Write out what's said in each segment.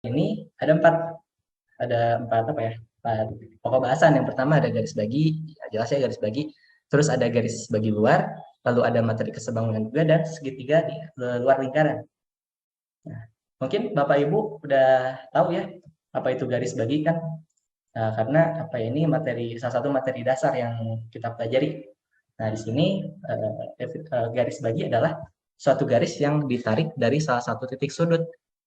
ini ada empat apa ya? Empat pokok bahasan. Yang pertama ada garis bagi, ya, jelas ya garis bagi. Terus ada garis bagi luar, lalu ada materi kesebangunan juga dan segitiga di luar lingkaran. Nah, mungkin Bapak Ibu udah tahu ya apa itu garis bagi kan? Nah, karena apa ya, ini salah satu materi dasar yang kita pelajari. Nah, di sini garis bagi adalah suatu garis yang ditarik dari salah satu titik sudut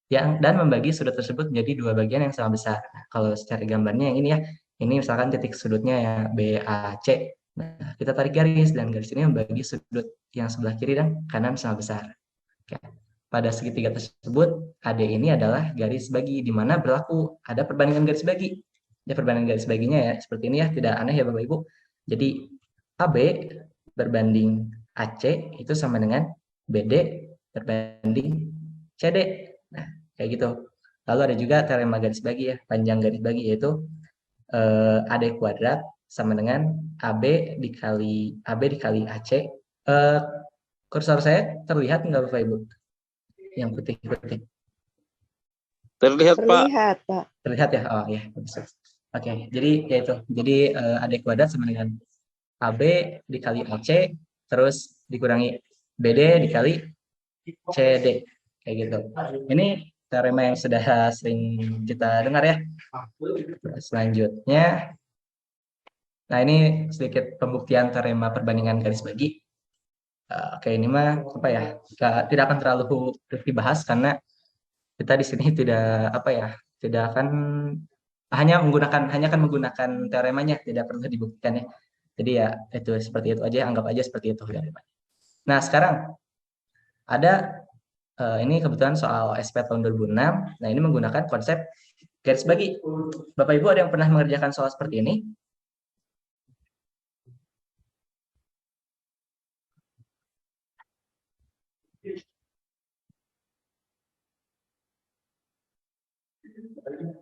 dan membagi sudut tersebut menjadi dua bagian yang sama besar. Nah, kalau secara gambarnya yang ini ya, ini misalkan titik sudutnya ya BAC. Nah, kita tarik garis dan garis ini membagi sudut yang sebelah kiri dan kanan sama besar. Oke. Pada segitiga tersebut, AD ini adalah garis bagi di mana berlaku ada perbandingan garis bagi. Ya, perbandingan garis baginya ya seperti ini ya, tidak aneh ya Bapak Ibu. Jadi AB berbanding AC itu sama dengan BD berbanding CD. Nah, kayak gitu. Lalu ada juga teorema garis bagi ya, panjang garis bagi yaitu AD kuadrat sama dengan AB dikali AC. Kursor saya terlihat nggak Bapak Ibu? Yang putih-putih. Terlihat, Pak. Terlihat ya? Oh ya. Oke, jadi yaitu. Jadi AD kuadrat sama dengan AB dikali AC, terus dikurangi BD dikali CD. Kayak gitu. Ini teorema yang sudah sering kita dengar ya. Selanjutnya, nah ini sedikit pembuktian teorema perbandingan garis bagi. Oke, ini mah apa ya? Tidak akan terlalu dibahas karena kita di sini tidak akan hanya akan menggunakan teoremanya, tidak perlu dibuktikan ya. Jadi ya itu seperti itu aja, anggap aja seperti itu. Nah, sekarang ada ini kebetulan soal SP tahun 2006. Nah, ini menggunakan konsep garis bagi. Bapak Ibu ada yang pernah mengerjakan soal seperti ini?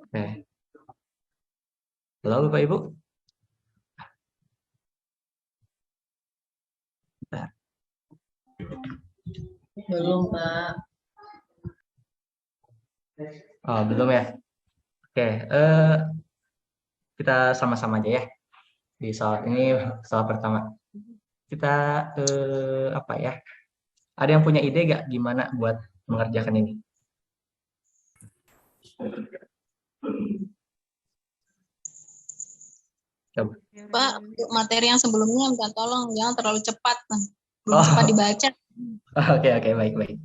Oke. Halo Bapak Ibu? Bentar. Belum, Pak. Oh, belum ya? Oke, kita sama-sama aja ya. Di soal ini, soal pertama. Kita, apa ya, ada yang punya ide nggak gimana buat mengerjakan ini? Coba. Pak, untuk materi yang sebelumnya minta tolong jangan terlalu cepat. Belum cepat dibaca. Oke, baik.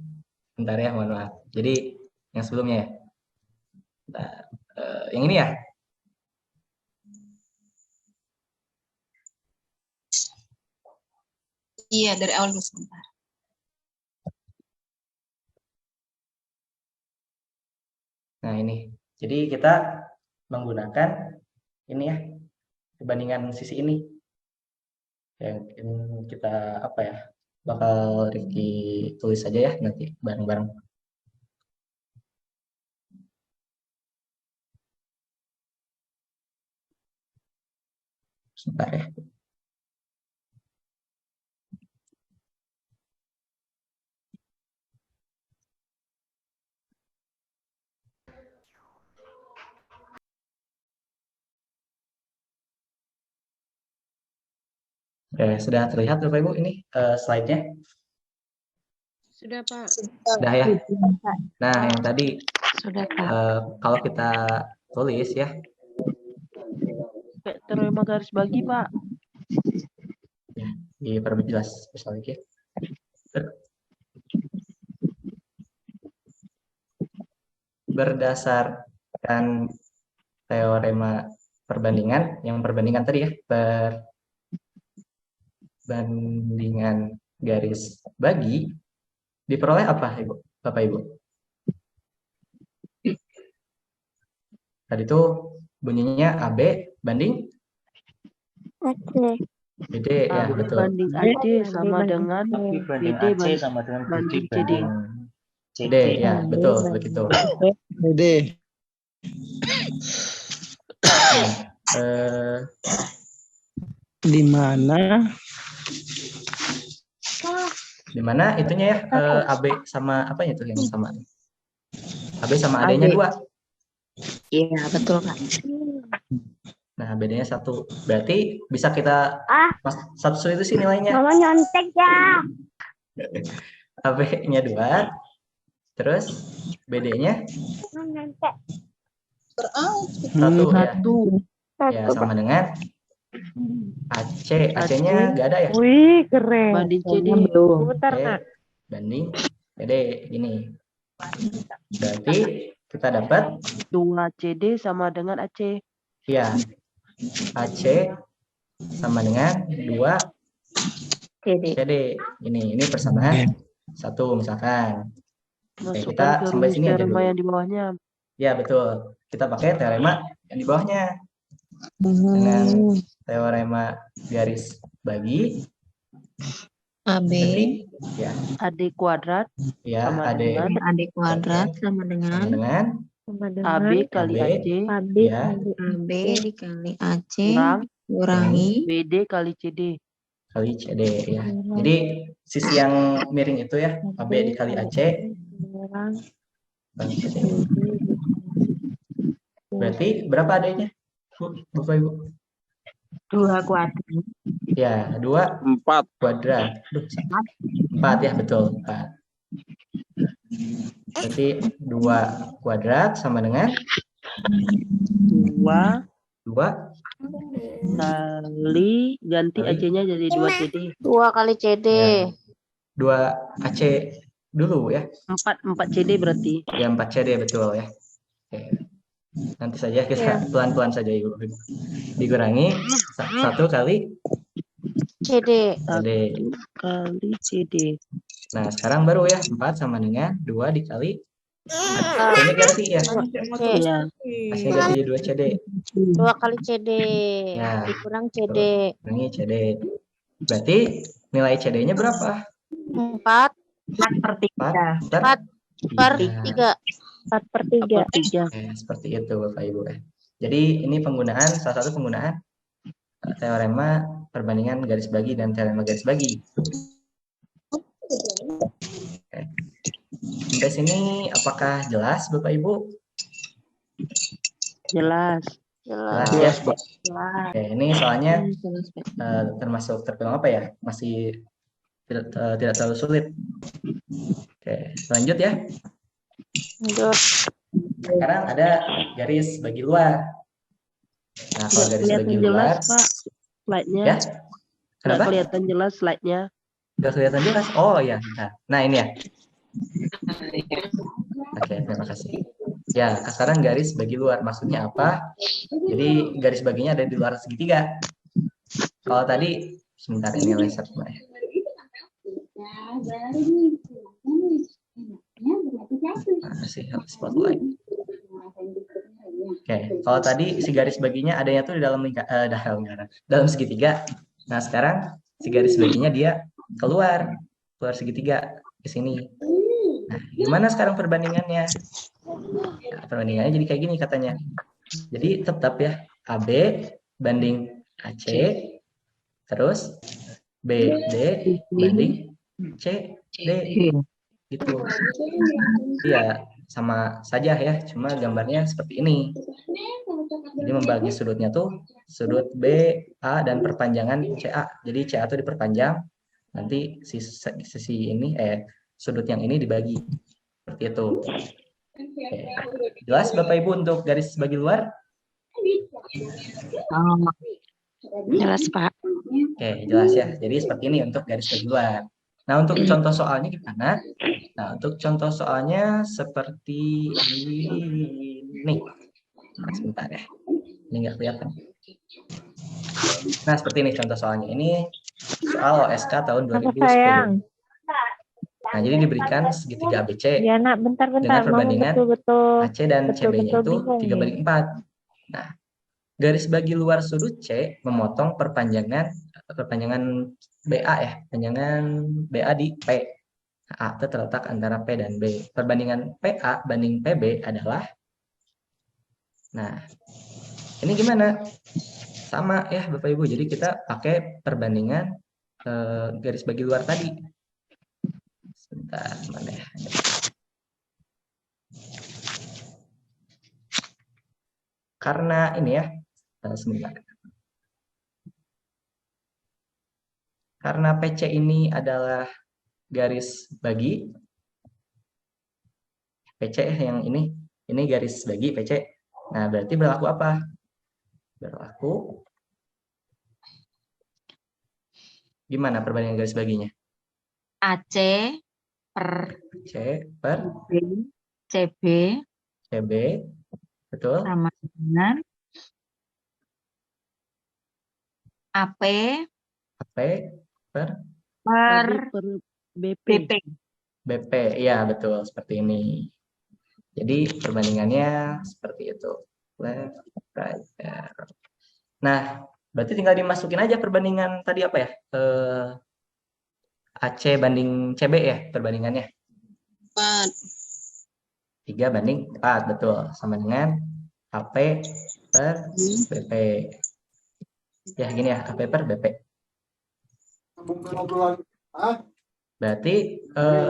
Bentar ya, mohon maaf. Jadi, yang sebelumnya ya. Bentar. Yang ini ya? Iya, dari awal dulu sebentar. Nah, ini. Jadi, kita menggunakan ini ya, perbandingan sisi ini. Yang kita apa ya, bakal Rifki tulis saja ya nanti bareng-bareng. Sebentar ya. Oke, sudah terlihat Bapak Ibu ini slide-nya? Sudah, Pak. Sudah ya. Nah, yang tadi Sudah, Pak. kalau kita tulis ya. Teorema garis bagi, Pak. Ya, diperjelas spesial ya. Berdasarkan teorema perbandingan, yang perbandingan tadi ya, perbandingan garis bagi, diperoleh apa Ibu, Bapak Ibu? Tadi itu bunyinya AB banding BD ya, betul. Banding AD sama dengan BD banding CD. CD ya, betul begitu. BD. Nah, di mana itunya ya, AB sama apa itu yang sama? AB sama AD-nya 2. Iya, betul, Kak. Nah, bedanya 1. Berarti bisa kita substitusi itu sih nilainya. Mama nyontek ya. AB-nya 2, terus BD-nya Nyontek. 1 ya. 1. Ya, sama dengan AC. AC-nya nggak ada ya? Wih, keren. Banding CD. Putar, Oke, Kak. banding CD ini. Berarti kita dapat 2 CD sama dengan AC. ya AC sama dengan 2 CD. Ini persamaan 1 misalkan. Oke, Masukkan kita ke sampai rumus sini aja teorema dulu. yang di bawahnya. Ya, betul. Kita pakai teorema yang di bawahnya. Dengan teorema garis bagi AB berarti ya AD kuadrat ya sama AD dengan AD kuadrat sama sama dengan dengan Sama AB dengan kali AB AC AB ya AB dikali AC kurang kurangi BD kali CD. kali CD ya. Jadi sisi yang miring itu ya AB dikali AC kali CD. Berarti berapa AD-nya? Bapak Ibu? 2 kuadrat. Ya, 2 4. kuadrat. 4 ya, betul. 4. Berarti 2 kuadrat sama dengan 2 2 kali ganti Kali. AC-nya jadi 2 CD. 2 kali CD. ya, 2 AC dulu ya. 4 CD berarti. Ya, 4 CD betul ya. Oke. Nanti saja kita pelan-pelan saja Ibu. Dikurangi 1 kali CD. CD. 1 kali CD. Nah, sekarang baru ya 4 sama dengan 2 dikali AC-nya ganti ya. Iya. AC-nya ganti jadi 2 CD. 2 kali CD. Ya, Dikurang CD. kurangi CD. Berarti nilai CD-nya berapa? 4 per 3. 4 per 3. 4 per 3. 3. Seperti itu Bapak Ibu ya. Jadi ini salah satu penggunaan teorema perbandingan garis bagi dan teorema garis bagi. Oke. Sampai sini apakah jelas Bapak Ibu? Jelas. Jelas ya. Pak. Oke, ini soalnya termasuk terbilang apa ya? Masih tidak terlalu sulit. Oke, lanjut ya. Lanjut. Sekarang ada garis bagi luar. Nah, kalau garis bagi Kelihatan luar, jelas, Pak, slide-nya. ya. Nggak Kenapa? kelihatan jelas slide-nya. Nggak kelihatan jelas? Oh ya, nah ini ya. Oke, terima kasih. Ya, sekarang garis bagi luar maksudnya apa? Jadi garis baginya ada di luar segitiga. Kalau tadi, sebentar ini laser mana ya? Masih spotlight. Oke, kalau tadi si garis baginya adanya tuh di dalam dalam segitiga. Nah, sekarang si garis baginya dia keluar segitiga ke sini. Nah, gimana sekarang perbandingannya? Nah, perbandingannya jadi kayak gini katanya. Jadi tetap ya AB banding AC, terus BD banding CD gitu. Iya, sama saja ya, cuma gambarnya seperti ini. Jadi membagi sudutnya tuh sudut BA dan perpanjangan CA. Jadi CA itu diperpanjang, nanti sisi ini sudut yang ini dibagi seperti itu. Oke. Jelas Bapak Ibu untuk garis bagi luar? Jelas, Pak. Oke, jelas ya. Jadi seperti ini untuk garis bagi luar. Nah, untuk contoh soalnya gimana? Nah, untuk contoh soalnya seperti ini. Nah, sebentar ya. Ini nggak kelihatan. Nah, seperti ini contoh soalnya. Ini soal OSK tahun 2010. Nah, jadi diberikan segitiga ABC Ya, Nak, bentar. dengan perbandingan Betul-betul. AC dan CB-nya itu 3/4. Nah, garis bagi luar sudut C memotong perpanjangan BA ya, panjangan BA di P. A itu terletak antara P dan B. Perbandingan PA banding PB adalah, nah, ini gimana? Sama ya Bapak Ibu, jadi kita pakai perbandingan garis bagi luar tadi. Sebentar, mana ya? Karena ini ya, sebentar. Karena PC ini adalah garis bagi, PC yang ini garis bagi PC. Nah, berarti berlaku apa? Berlaku gimana perbandingan garis baginya? AC per C per B, CB CB, betul? sama dengan AP AP per per per BP. BP. BP, iya betul seperti ini. Jadi perbandingannya seperti itu. Left, right, arrow. Nah, berarti tinggal dimasukin aja perbandingan tadi apa ya? AC banding CB ya perbandingannya. 4. 3 banding 4, betul. Sama dengan AP per BP. Ya gini ya, AP per BP. Berarti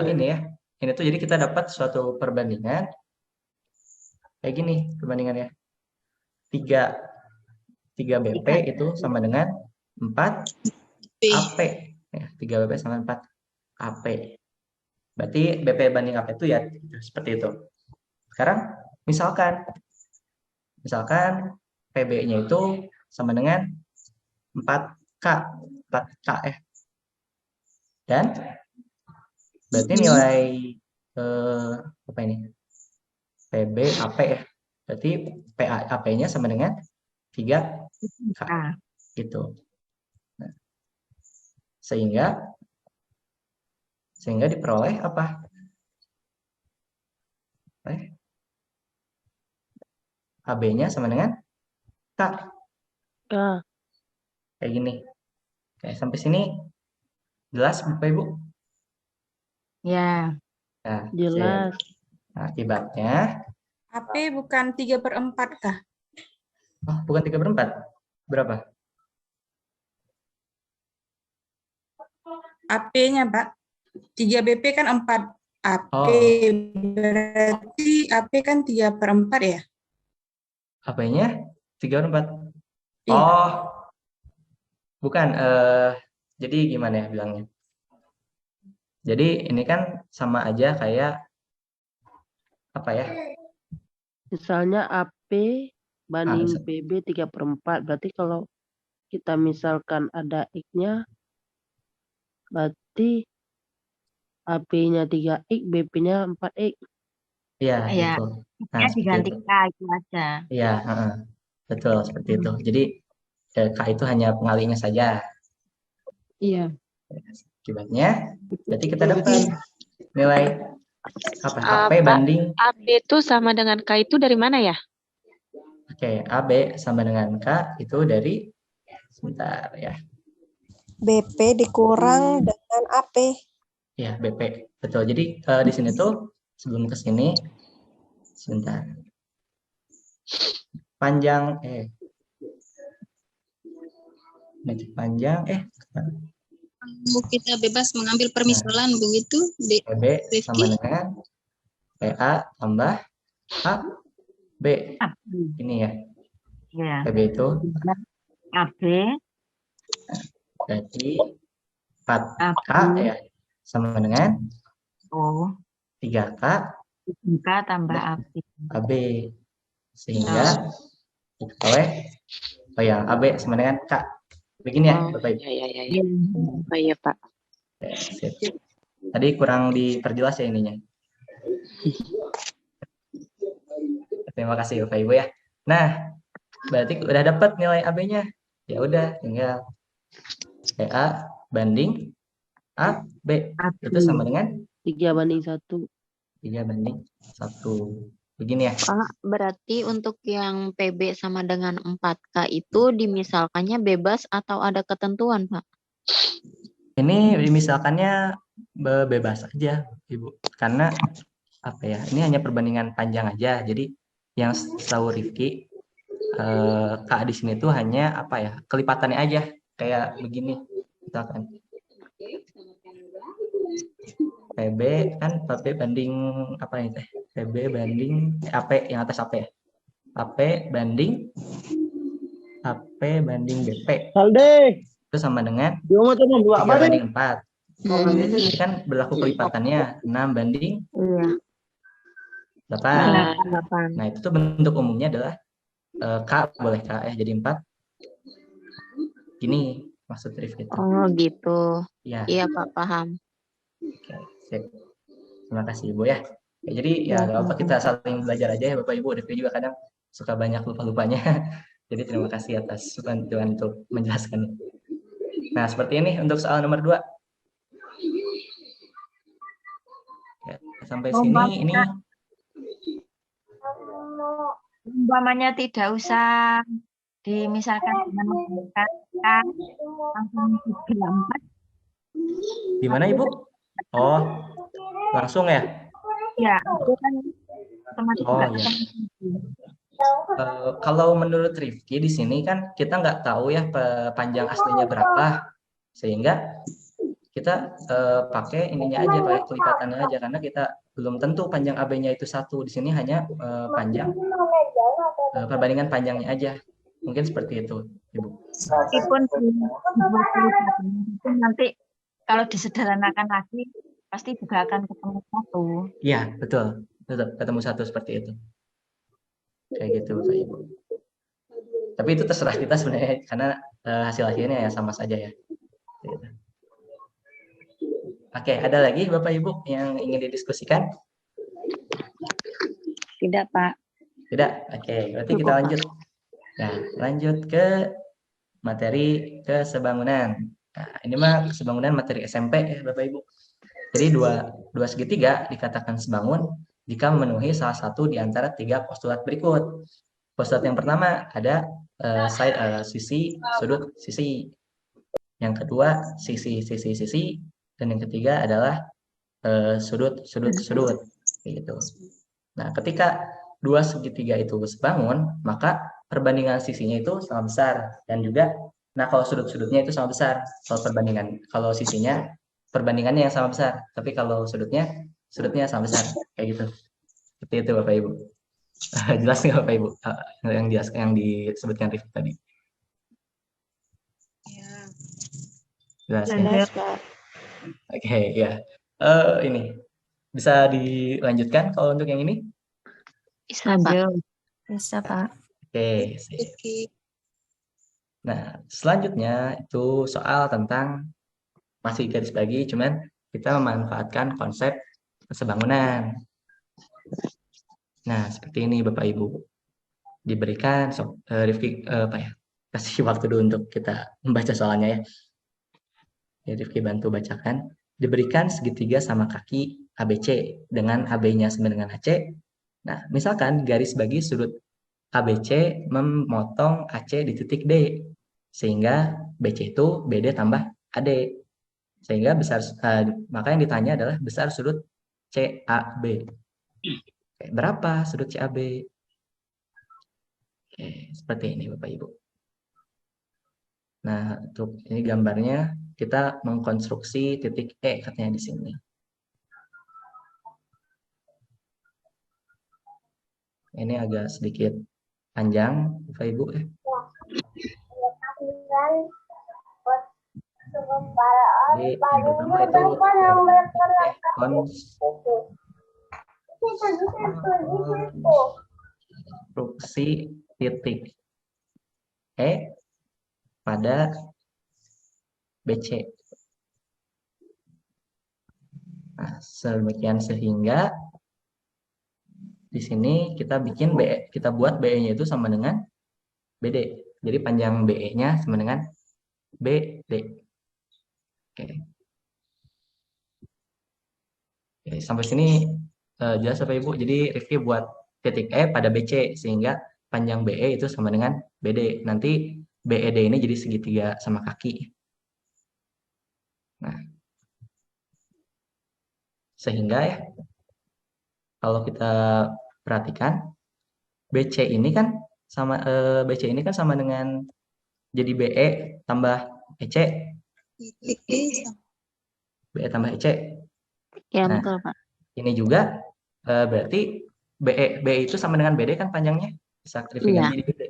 ini ya, ini tuh jadi kita dapat suatu perbandingan kayak gini perbandingannya. 3 BP itu sama dengan 4 AP. Ya, 3 BP sama 4 AP. Berarti BP banding AP itu ya seperti itu. Sekarang misalkan PB-nya itu sama dengan 4K ya. Dan berarti nilai apa ini? PB AP ya. Berarti AP-nya sama dengan 3K gitu. Nah, sehingga diperoleh apa? AB-nya sama dengan K. Kayak gini. Oke, sampai sini jelas Bapak Ibu? Ya. Nah, Jelas. Nah, akibatnya AP bukan 3/4 kah? oh, bukan 3/4. Berapa? AP-nya, Pak. 3 BP kan 4 AP. Oh. Berarti AP kan 3/4 ya? AP-nya 3/4. Iya. Oh. Bukan, jadi gimana ya bilangnya? Jadi ini kan sama aja kayak apa ya? Misalnya AP banding bisa. PB 3/4. Berarti kalau kita misalkan ada X-nya, berarti AP-nya 3X, BP-nya 4X. Iya, Ya. betul. Nah, Ya seperti diganti itu. K itu aja. Iya, betul seperti itu. Jadi K itu hanya pengalinya saja. Iya. Akibatnya berarti kita dapat nilai apa? AP Pak, banding AB itu sama dengan K itu dari mana ya? Oke, AB sama dengan K itu dari sebentar ya. BP dikurang dengan AP. Ya, BP. Betul. Jadi di sini tuh sebelum ke sini sebentar. Panjang Kita bebas mengambil permisalan begitu, PB sama dengan PA tambah AB. Ini ya. Ya. PB itu AB berarti 4K ya sama dengan 3K 3K tambah AB. AB. Sehingga oleh AB sama dengan K. Begini ya, Bapak Ibu. Iya. Oh iya, Pak. Ya, sip. Tadi kurang diperjelas ya ininya. Terima kasih Bapak Ibu ya. Nah, berarti udah dapat nilai AB-nya. Ya udah, tinggal PA banding AB. Itu sama dengan 3/1. 3/1. Begini ya. Pak, berarti untuk yang PB sama dengan 4K itu dimisalkannya bebas atau ada ketentuan, Pak? Ini dimisalkannya bebas aja, Ibu. Karena apa ya? Ini hanya perbandingan panjang aja. Jadi yang setahu Rifki K di sini tuh hanya apa ya? Kelipatannya aja kayak begini. Misalkan PB kan PB banding apa ini teh? PB banding AP yang atas AP ya. AP banding BP Salde, itu sama dengan dia mau coba buat 3 apa deh? banding 4. Ini kan berlaku kelipatannya 6 banding Iya. 8. 8. Nah, itu tuh bentuk umumnya adalah K, boleh K ya, jadi 4. Ini maksud Rifki itu. Oh gitu. Ya, Iya Pak, paham. oke, sip. Terima kasih Ibu ya. Ya, jadi ya nggak apa kita saling belajar aja ya Bapak Ibu. Rifki juga kadang suka banyak lupa-lupanya. Jadi terima kasih atas bantuan untuk menjelaskan. Nah, seperti ini untuk soal nomor 2. Ya, sampai sini ini Umpamanya tidak usah dimisalkan dengan menggunakan langsung 3, 4. gimana Ibu? Oh, langsung ya? Ya, itu kan otomatis Oh, nggak ya. ketemu. Kalau menurut Rifki di sini kan kita nggak tahu ya panjang aslinya berapa, sehingga kita pakai ininya aja, pakai kelipatannya aja, karena kita belum tentu panjang AB-nya itu 1. Di sini hanya panjang perbandingan panjangnya aja. Mungkin seperti itu, Ibu. Meskipun itu nanti kalau disederhanakan lagi pasti juga akan ketemu 1. Iya, betul. Tetap ketemu 1 seperti itu. Kayak gitu, Bapak Ibu. Tapi itu terserah kita sebenarnya, karena hasil-hasilnya ya sama saja ya. Gitu. Oke, ada lagi Bapak Ibu yang ingin didiskusikan? Tidak Pak. Tidak? Oke, berarti kita lanjut. Nah, lanjut ke materi kesebangunan. Nah, ini mah kesebangunan materi SMP ya Bapak Ibu. Jadi dua segitiga dikatakan sebangun jika memenuhi salah satu di antara 3 postulat berikut. Postulat yang pertama ada sisi, sudut, sisi. Yang kedua sisi, dan yang ketiga adalah sudut. Gitu. Nah, ketika 2 segitiga itu sebangun, maka perbandingan sisinya itu sama besar, dan juga nah kalau sudut-sudutnya itu sama besar. Kalau sisinya perbandingannya yang sama besar, tapi kalau sudutnya sama besar, kayak gitu. Seperti itu Bapak Ibu. Jelas nggak Bapak Ibu yang disebutkan Rifki tadi? Jelas ya? Oke, ya. Ini bisa dilanjutkan kalau untuk yang ini? Bisa Pak. Bisa, Pak. Oke. Nah, selanjutnya itu soal tentang masih garis bagi, cuman kita memanfaatkan konsep kesebangunan. Nah, seperti ini Bapak Ibu. Diberikan Rifki kasih waktu dulu untuk kita membaca soalnya ya. Rifki bantu bacakan. Diberikan segitiga sama kaki ABC dengan AB-nya sama dengan AC. Nah, misalkan garis bagi sudut ABC memotong AC di titik D, sehingga BC itu BD tambah AD. Sehingga maka yang ditanya adalah besar sudut CAB. Berapa sudut CAB? Oke, seperti ini Bapak Ibu. Nah, untuk ini gambarnya kita mengkonstruksi titik E katanya di sini. Ini agak sedikit panjang Bapak Ibu ya. Jadi yang pertama itu konstruksi titik E pada BC. Nah, sedemikian sehingga di sini kita bikin BE, kita buat BE-nya itu sama dengan BD. Jadi panjang BE-nya sama dengan BD. Oke. Oke, sampai sini jelas Bapak Ibu. Jadi Rifki buat titik E pada BC sehingga panjang BE itu sama dengan BD. Nanti BED ini jadi segitiga sama kaki. Nah, sehingga ya kalau kita perhatikan BC ini kan sama dengan jadi BE tambah EC. BE tambah EC. Ya Nah, betul Pak. ini juga berarti BE itu sama dengan BD kan panjangnya. Sakrifikasi Iya. di BD.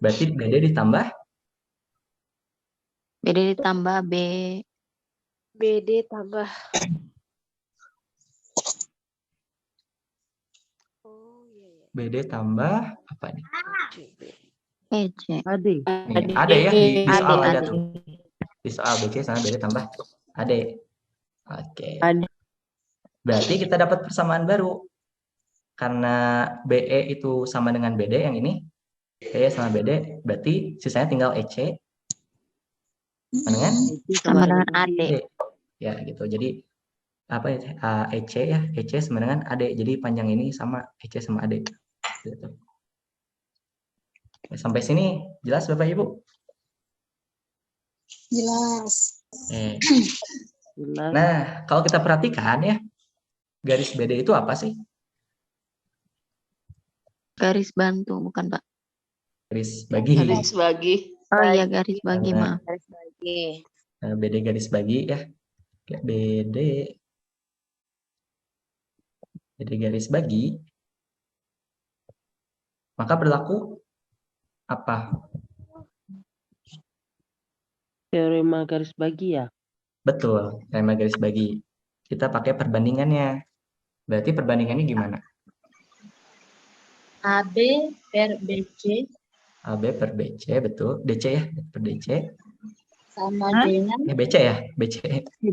Berarti BD ditambah BD ditambah B. BD tambah. Oh iya ya. BD tambah apa nih? EC. AD. Nih, AD ya di AD, soal ada AD. tuh. Di soal BC sama BD tambah AD. Oke. AD. Berarti kita dapat persamaan baru. Karena BE itu sama dengan BD yang ini. BE sama BD, berarti sisanya tinggal EC sama dengan Sama dengan AD. AD. Ya gitu. Jadi apa ya? EC ya, EC sama dengan AD. Jadi panjang ini sama EC sama AD. Gitu. Sampai sini jelas Bapak Ibu? Jelas. Jelas. Nah, kalau kita perhatikan ya, garis BD itu apa sih? Garis bantu, bukan Pak? Garis bagi. Garis bagi. Oh iya, garis bagi, Karena- maaf. Garis bagi. BD garis bagi ya. BD garis bagi. Maka berlaku apa? Teorema garis bagi ya. Betul, teorema garis bagi. Kita pakai perbandingannya. Berarti perbandingannya gimana? AB per BC AB per BC, betul. DC ya, per DC. sama dengan BC ya, BC.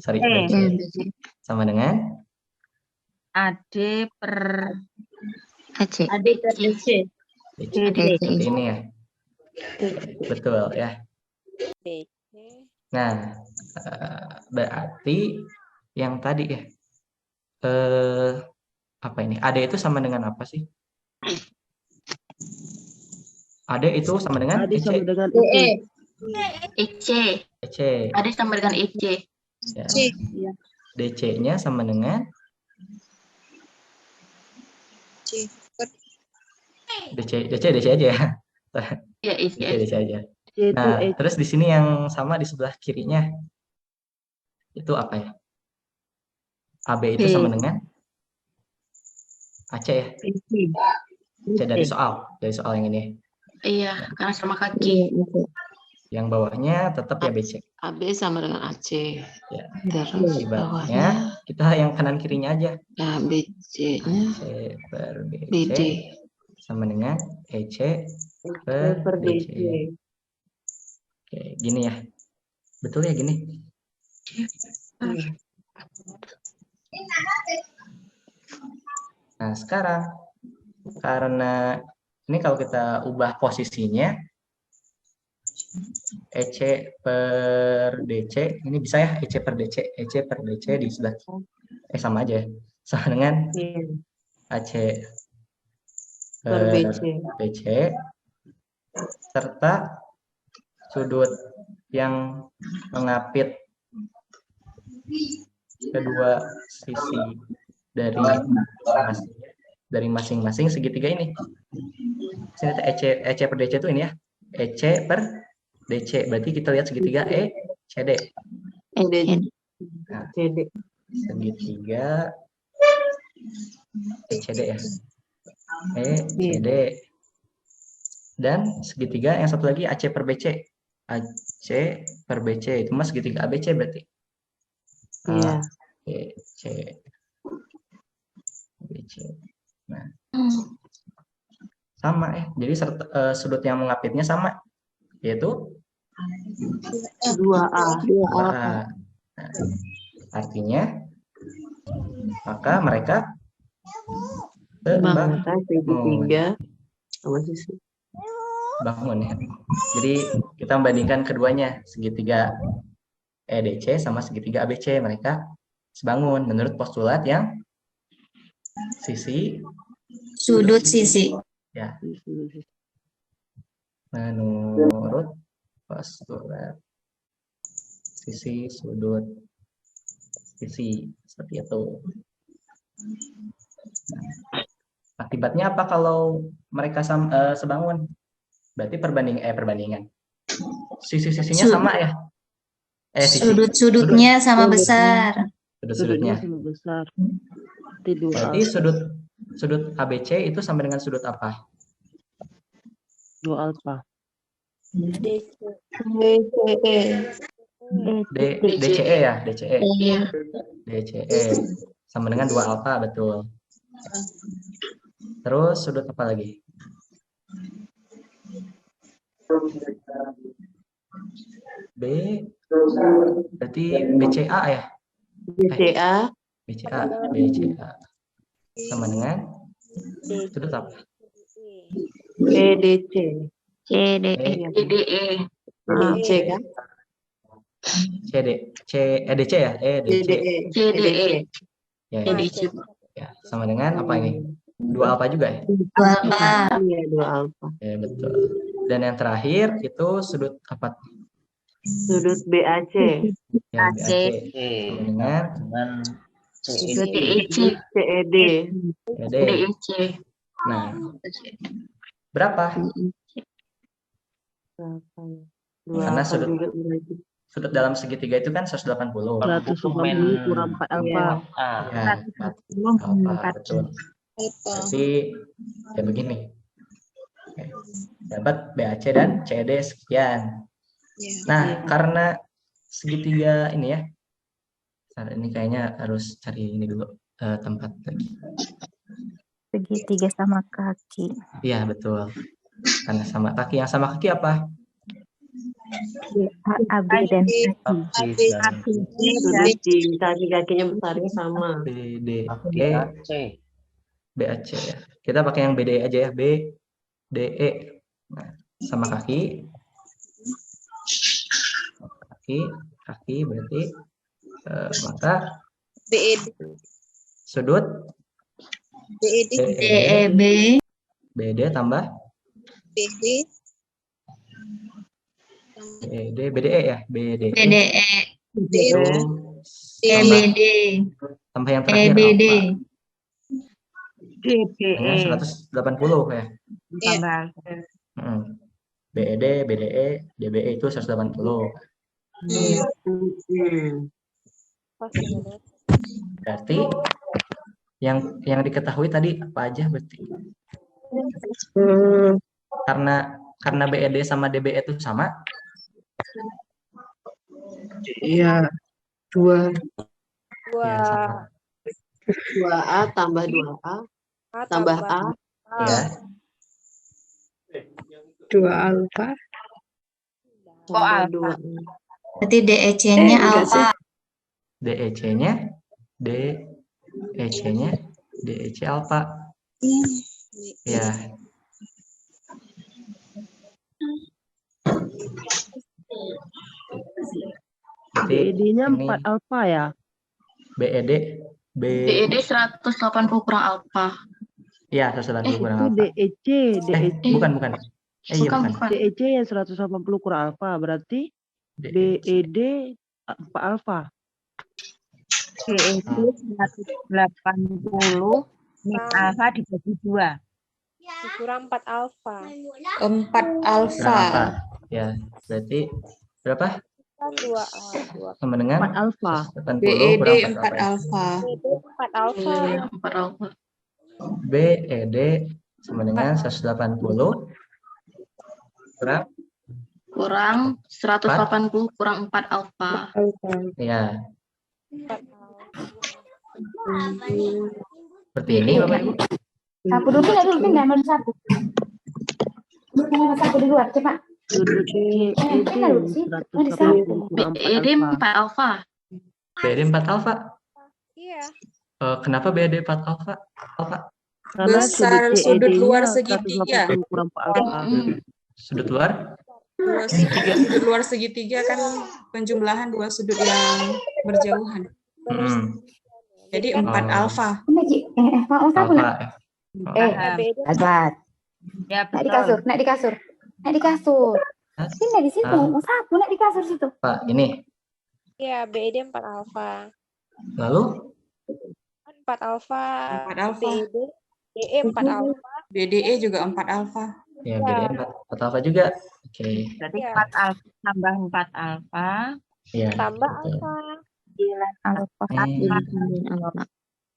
Sorry, BC. Iya, BC. Sama dengan AD per AC. AD per BC. BC. DC. Seperti ini ya. Betul ya. BC. Nah, berarti yang tadi ya. Apa ini? AD itu sama dengan apa sih? AD itu sama dengan AD sama EC. dengan DE. EC. EC. AD sama dengan EC. Ya. C. DC-nya sama dengan C. DC aja ya. Ya, EC. DC aja. C itu Nah, EC. terus di sini yang sama di sebelah kirinya itu apa ya? AB itu B. sama dengan AC ya. C dari soal yang ini. Iya, karena sama kaki. Yang bawahnya tetap ya BC. AB sama dengan AC. Ya. Terus Di bawahnya bawahnya kita yang kanan kirinya aja. ya BC-nya AC per BC BD. sama dengan EC per DC. Oke, gini ya. Betul ya gini? Nah, sekarang karena ini kalau kita ubah posisinya EC per DC, ini bisa ya EC per DC, EC per DC di sebelah sama aja ya. Sama dengan AC per BC serta sudut yang mengapit kedua sisi dari masing-masing segitiga ini. Sini EC per DC itu ini ya. EC per DC. Berarti kita lihat segitiga ECD. Nah, segitiga ECD ya. ECD. Dan segitiga yang satu lagi AC per BC. AC per BC itu mas segitiga ABC berarti. Iya. ABC. BC. Nah, sama ya. Jadi sudut yang mengapitnya sama, yaitu 2A. 2A. Nah, artinya maka mereka Bangun segitiga sama sisi. bangun ya. Jadi kita membandingkan keduanya, segitiga EDC sama segitiga ABC, mereka sebangun menurut postulat yang Sudut sisi. ya. Menurut postulat sisi sudut sisi seperti itu. Nah, akibatnya apa kalau mereka sebangun? Berarti perbandingan. Sisi-sisinya sama ya? Sudut-sudutnya sama besar. Sudut-sudutnya. sama besar. Berarti 2A. Berarti sudut ABC itu sama dengan sudut apa? 2 alfa. DCE ya, DCE. Iya. DCE sama dengan 2 alfa, betul. Terus sudut apa lagi? B, berarti BCA ya? BCA, BCA sama dengan sudut apa? EDC. CDE. C kan? EDC ya? EDC. CDE. Ya, ya, sama dengan apa ini? 2 alfa juga ya? 2 alfa. Iya, 2 alfa. Ya, betul. Dan yang terakhir itu sudut apa? Sudut BAC. Ya, AC. BAC. Sama dengan Sudut DEC. CED. ED. DEC. Nah, berapa? Berapa ya? 2 Karena alfa sudut- juga berarti. Sudut dalam segitiga itu kan 180. 180 kurang 4 alfa. Ya, 4 alfa, betul. Berarti ya begini. Oke. Dapat BAC dan CED sekian. Nah, karena segitiga ini ya. Saat ini kayaknya harus cari ini dulu tempat lagi. Segitiga sama kaki. Iya, betul. Karena sama kaki. Yang sama kaki apa? AB dan kaki. Sudut di kaki-kakinya besarnya sama. BDE. BAC ya. Kita pakai yang BDE aja ya. BDE. Nah, sama kaki. Kaki berarti maka sudut DEB. BD tambah BDE ya. BDE. BDE. Terus EBD. tambah yang terakhir EBD. dengan 180 ya. Tambah. BED, BDE, DBE itu 180. Berarti yang diketahui tadi apa aja berarti? Karena BED sama DBE itu sama. Iya. 2. Ya, sama. 2A tambah 2A tambah A. Ya. 2 alfa. Tambah 2. Berarti DEC-nya alfa. DEC-nya DEC alfa. Ya. BED-nya ini 4 alfa ya. BED DED 180 kurang alfa. ya 180 kurang Itu alfa. DEC. Bukan. Iya bukan. DEC yang 180 kurang alfa. Berarti BED 4 alfa. DEC 180 min alfa dibagi 2. Kurang 4 alfa. 4 Kurang alfa. alfa. Ya, berarti berapa? Kan 2 Sama dengan 4 alfa. 180 BED kurang 4 alfa. 4 alfa. 4 alfa. BED sama dengan 180 Kurang 180 kurang 4 alfa. ya. Seperti ini Bapak Ibu. Sapu dulu pindah nomor 1. Nomor 1 di luar, cepat. Sudut CED 180 kurang 4 BED alfa. 4 alfa. BED 4 alfa. Iya. Kenapa BED 4 alfa? Karena Besar sudut luar segitiga. 180 kurang 4 alfa. Sudut luar? Sudut luar segitiga kan penjumlahan dua sudut yang berjauhan. Jadi 4 alfa. Alfa. Azbat. Ya, Nak di kasur, nak di kasur. Nak di kasur. Sini di situ. Ah. Sapu nak di kasur situ. Pak, ini. Iya, BED 4 alfa. Lalu 4 alfa. 4 alfa. DE 4 alfa. BDE juga 4 alfa. ya BED 4 alfa juga. Oke. berarti Iya. 4 alfa tambah 4 alfa. Ya. Tambah betul. alfa. 9 alfa. Alfa.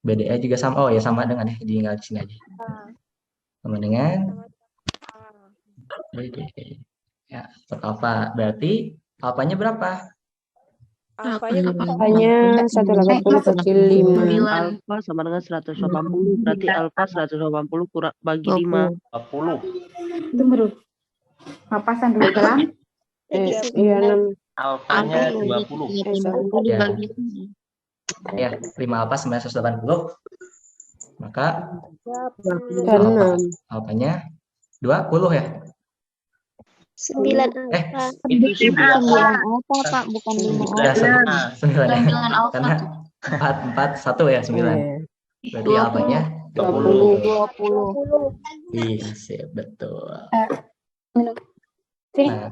BDE juga sama. Oh ya sama dengan ya. Tinggal di sini aja. Sama dengan BD. Ya, 4 alfa. Berarti alfanya berapa? Alfanya Hanya 180 kecil 5. Alfa sama dengan 180. Berarti alfa 180 kurang bagi 5. 40. Tunggu dulu. Papasan dulu kelam. Iya 6. Alfanya 20. Ya. Ya, 5 alfa 980. Maka Kan 6. alfanya 20 ya. 9 alfa. Itu 9 alfa, Pak, bukan 5 Ya, alfa. 9 ya. 9 alfa Karena 4, 1 ya, 9. Berarti alfanya 20. 20. Iya, sip, betul. Minum. Sini. Nah,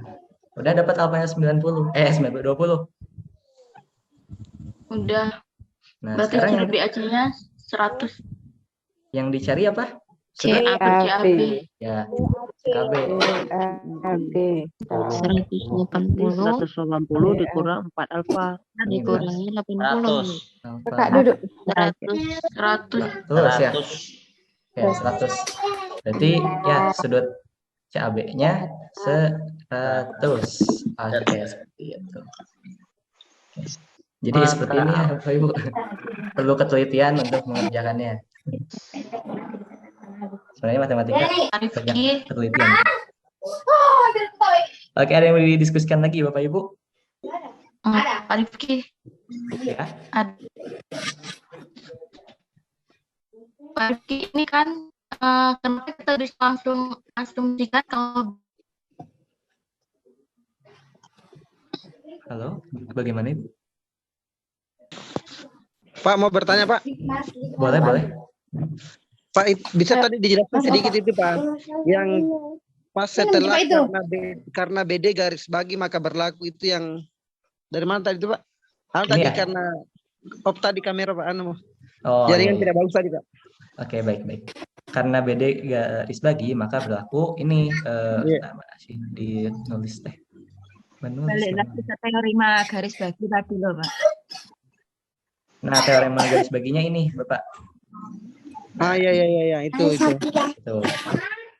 udah dapat alfanya 20. 20. udah. Nah, Berarti sekarang sudut BAC-nya 100. yang dicari apa? CAB. CAB. Ya, CAB. CAB. 180 180 dikurang 4 alfa. dikurangi 80. 100. Kakak duduk. 100. 100 ya. 100. Ya, 100. Berarti ya sudut CAB-nya 100. Oke, seperti itu. Jadi seperti ini ya, Bapak Ibu. Perlu ketelitian untuk mengerjakannya. Sebenarnya matematika banyak ketelitian. Oke, ada yang mau didiskusikan lagi Bapak Ibu? Pak Rifki. Ya. Pak Rifki, ini kan kenapa kita bisa langsung asumsikan kalau Halo, bagaimana Ibu? Pak mau bertanya Pak? Boleh, boleh. Pak bisa tadi dijelaskan sedikit itu Pak, yang pas setelah karena BD garis bagi maka berlaku itu yang dari mana tadi itu Pak? Tadi ya? karena tadi kamera Pak iya. jaringan tidak bagus tadi Pak. Oke, baik. Karena BD garis bagi maka berlaku ini masih dinulis teh. Balik lagi ke teorema garis bagi tadi loh Pak. Nah, teorema garis baginya ini Bapak. Iya itu.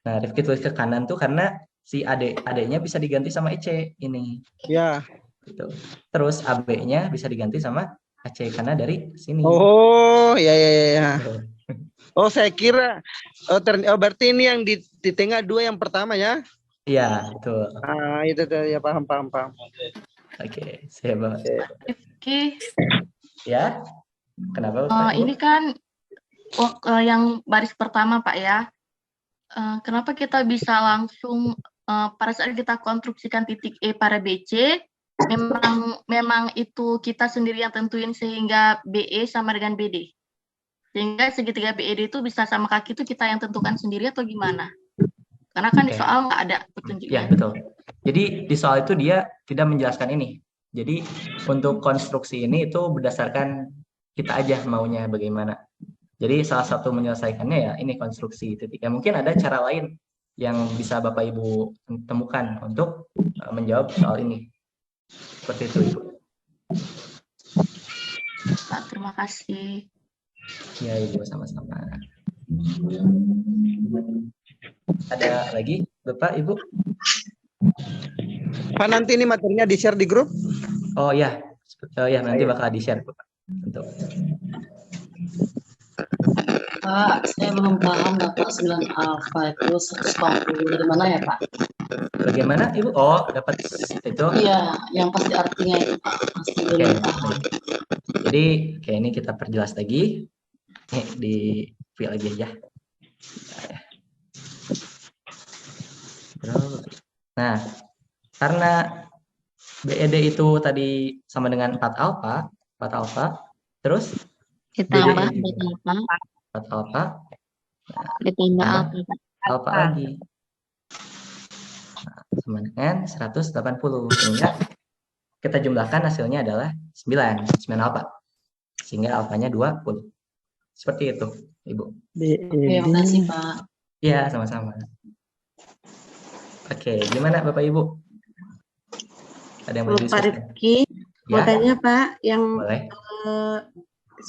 Nah, Rifki tulis ke kanan tuh karena si adanya bisa diganti sama EC ini. Ya. Gitu. Terus AB-nya bisa diganti sama AC karena dari sini. Oh, ya. Oh, saya kira berarti ini yang di tengah dua yang pertama ya? Iya, betul. Itu tuh ya paham. Oke, siap. Rifki, ya. Kenapa? ini kan yang baris pertama Pak ya. Kenapa kita bisa langsung pada saat kita konstruksikan titik E pada BC, memang itu kita sendiri yang tentuin sehingga BE sama dengan BD. Sehingga segitiga BED itu bisa sama kaki itu kita yang tentukan sendiri atau gimana? Karena kan di soal nggak ada petunjuknya. Ya, betul. Jadi di soal itu dia tidak menjelaskan ini. Jadi untuk konstruksi ini itu berdasarkan kita aja maunya bagaimana. Jadi salah satu menyelesaikannya ya ini konstruksi titik. Ya, mungkin ada cara lain yang bisa Bapak Ibu temukan untuk menjawab soal ini. Seperti itu, Ibu. Pak, terima kasih. Ya, Ibu, sama-sama. Ada lagi, Bapak, Ibu? Pak, nanti ini materinya di-share di grup? Oh ya, nanti bakal di-share, Bapak. Untuk Pak, saya belum paham Bapak 9 alfa itu 180 dari mana ya Pak? Bagaimana Ibu? Oh, dapat itu? Iya, yang pasti artinya itu Pak. Masih belum paham. Jadi kayak ini kita perjelas lagi. Nih, di file aja ya. Nah, karena BED itu tadi sama dengan 4 alfa, terus ditambah 4 alfa, ditambah alfa lagi. Nah, sama dengan 180. Sehingga kita jumlahkan hasilnya adalah 9 alfa. Sehingga alfanya 20. Seperti itu, Ibu. Terima kasih Pak. Iya, sama-sama. Oke, gimana Bapak Ibu? Ada yang mau Pak Rifki, mau tanya Pak, yang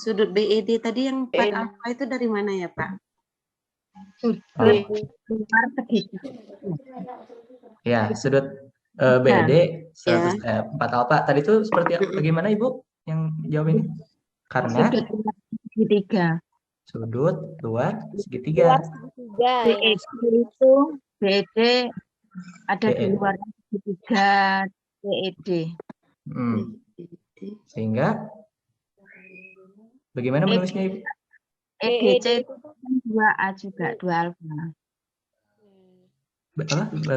sudut BED tadi yang 4 alfa itu dari mana ya Pak? Ya, sudut BED 4 alfa. Tadi itu seperti bagaimana Ibu yang jawab ini? Karena Sudut luar segitiga. sudut luar segitiga. BED itu BED ada di BED. luar segitiga BED. Sehingga bagaimana menulisnya Ibu? EGC itu kan 2A juga, 2 alfa.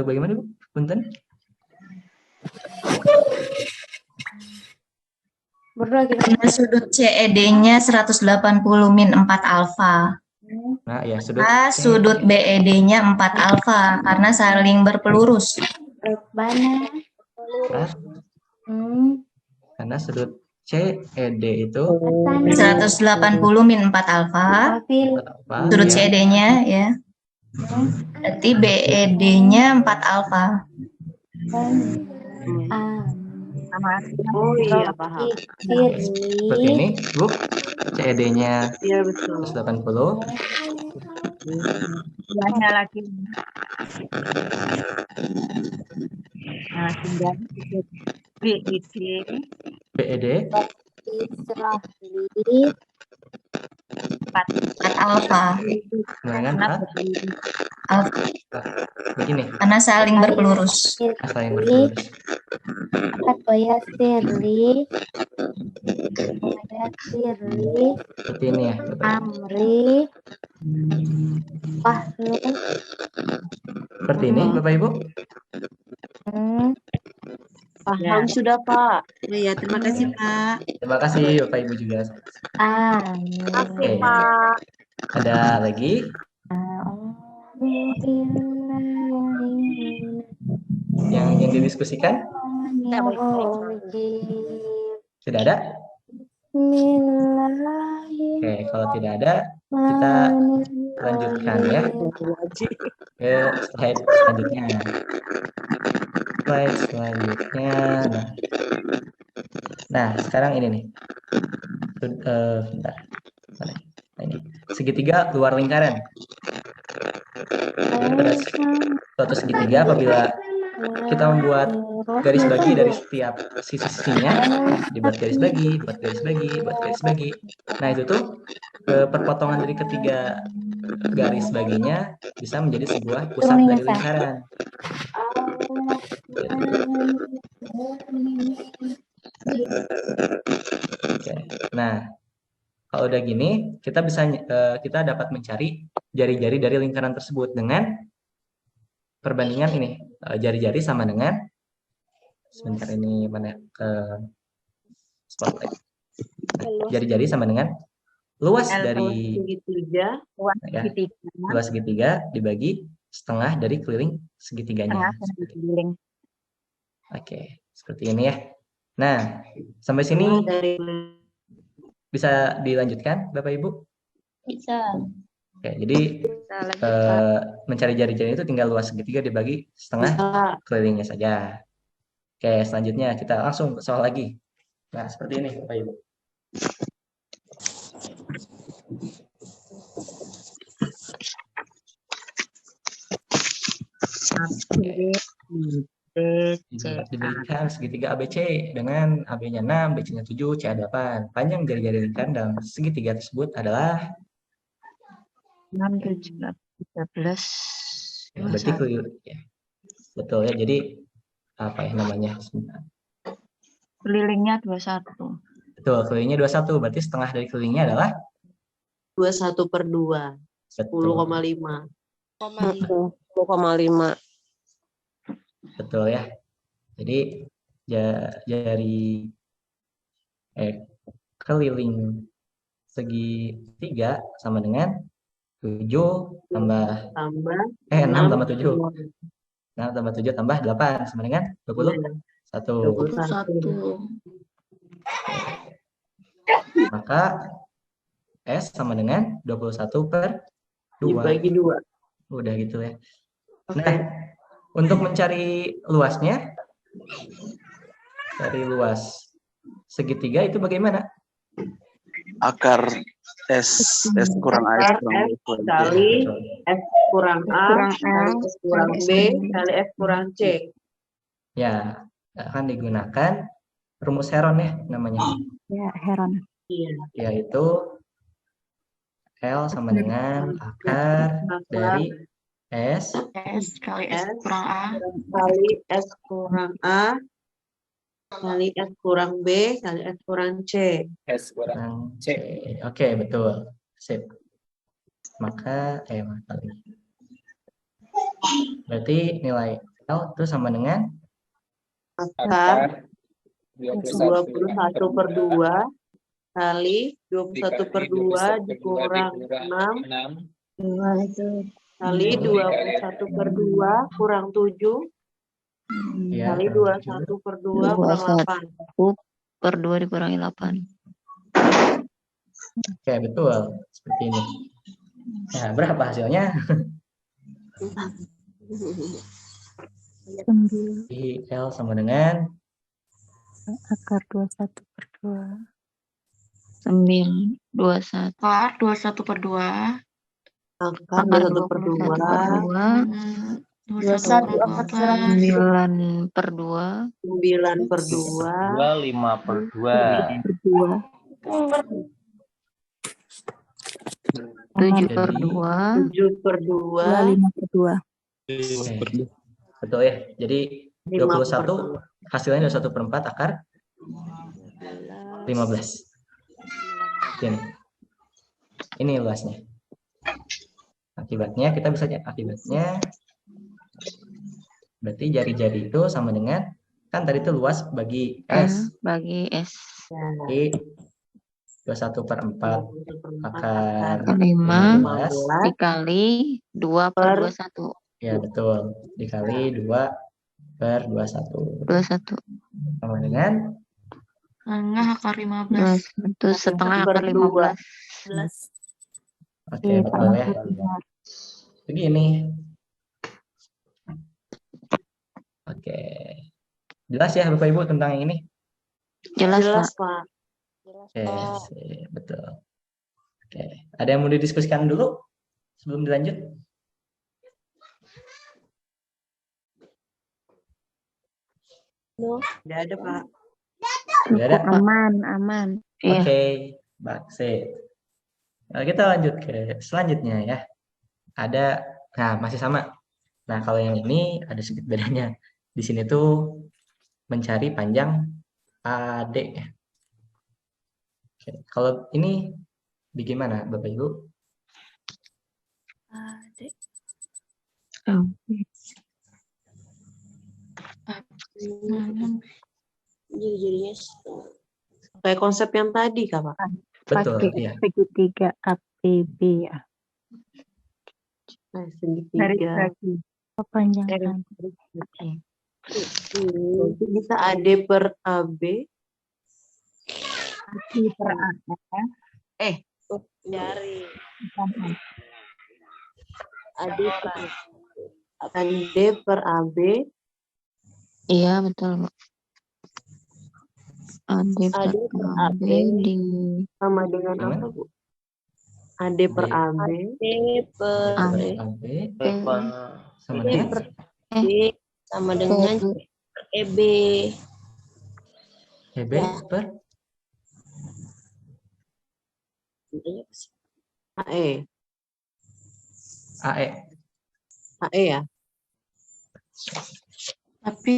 Bagaimana Ibu? Punten? Karena sudut CED-nya 180 min 4 alfa. Nah, ya sudut Sudut BED-nya 4 alfa karena saling berpelurus. Karena sudut CED itu 180 min 4 alfa. Sudut ya. CED-nya ya. Berarti BED-nya 4 alfa. Oh iya, paham. Seperti ini, Bu. CED-nya Iya, betul. 180. Banyak lagi. Nah, tinggal BED. BED 4 alfa. dengan Alfa. begini. Karena saling berpelurus. Saling berpelurus. Seperti ini ya, Bapak. Seperti ini, Bapak Ibu. Paham sudah, Pak. Oh ya, terima kasih, Pak. Terima kasih Bapak Ibu juga. Oke. Ada lagi? Yang didiskusikan? Tidak ada? Oke, kalau tidak ada, kita lanjutkan ya ke slide selanjutnya. Slide selanjutnya. Nah, sekarang ini nih. Bentar. Mana? Nah, ini. Segitiga luar lingkaran. Jadi pada suatu segitiga apabila kita membuat garis bagi dari setiap sisi-sisinya, dibuat garis bagi, buat garis bagi, buat garis bagi. Nah, itu tuh perpotongan dari ketiga garis baginya bisa menjadi sebuah pusat dari lingkaran. Oke. Nah, kalau udah gini, kita dapat mencari jari-jari dari lingkaran tersebut dengan perbandingan ini, jari-jari sama dengan, sebentar ini mana spotlight. Nah, jari-jari sama dengan luas dari luas segitiga dibagi setengah dari keliling segitiganya. Oke, seperti ini ya. Nah, sampai sini bisa dilanjutkan, Bapak Ibu? Bisa. Oke, jadi mencari jari-jari itu tinggal luas segitiga dibagi setengah kelilingnya saja. Oke, selanjutnya kita langsung ke soal lagi. Nah, seperti ini, Bapak Ibu. Diberikan segitiga ABC dengan AB-nya 6, BC-nya 7, CA 8. Panjang jari-jari lingkaran dalam segitiga tersebut adalah 6, 7, 13. Ya, berarti ya. Betul ya. Jadi apa ya namanya? Kelilingnya 21. Betul, kelilingnya 21. Berarti setengah dari kelilingnya adalah 21/2. 10,5. 10,5. Betul ya. Jadi jari keliling segitiga sama dengan 7 tambah 6 tambah 7. 6 tambah 7 tambah 8 sama dengan 21. Maka S sama dengan 21/2. Dibagi 2. Udah gitu ya. Nah, untuk mencari luasnya, dari luas segitiga itu bagaimana? Akar S kurang A, S kurang B, kurang C. Kali S kurang A, Kurang A, kali S kurang kali S B, kurang B. kali S kurang C. Ya, akan digunakan rumus Heron ya namanya. Ya, Heron. Iya. Yaitu L sama dengan akar dari S Kali S kurang A. Kali S kurang A, kali S kurang B, kali S kurang C. S kurang C. Oke, betul. Sip. Maka, berarti nilai L itu sama dengan Akar 21/2 kali 21/2 dikurang 6 kali 21/2 kurang 7 ya, kali 21/2 kurang 8. 1/2 dikurangi 8. Oke, betul. Seperti ini. Nah, berapa hasilnya? Di L sama dengan akar 21/2. 21. Akar 21/2. Akar 21/2. 9/2. 2 5/2. 7/2. 7/2. 5/2. Betul ya. Jadi 21 hasilnya 21/4 akar 15. Ini luasnya. Akibatnya kita bisa lihat akibatnya. Berarti jari-jari itu sama dengan kan tadi itu luas bagi S. Bagi S. Jadi 21/4 akar 5 dikali 2/21. Ya betul. Dikali 2/21. 21. Sama dengan Setengah akar 15. Itu setengah akar 15. Oke, betul ya. Begini. Oke. Jelas ya Bapak Ibu tentang yang ini? Jelas, Pak. Oke, betul. Oke. Ada yang mau didiskusikan dulu sebelum dilanjut? Tidak ada, Pak. Tidak ada? Aman. Oke, baik. Nah, kita lanjut ke selanjutnya ya. Nah masih sama. Nah kalau yang ini ada sedikit bedanya. Di sini tuh mencari panjang AD. Oke. Kalau ini bagaimana Bapak Ibu? AD. Jadinya Kayak konsep yang tadi, Kak, Pak. Betul, Pakai iya. segitiga APB ya. Segitiga. Kepanjangan. Itu bisa AD per AB. AD per A. dari AD per AB. Iya, betul, Pak. AD per AB sama dengan apa, Bu? AD per AB. Sama dengan sama dengan EB. EB per AE. AE. AE ya. Tapi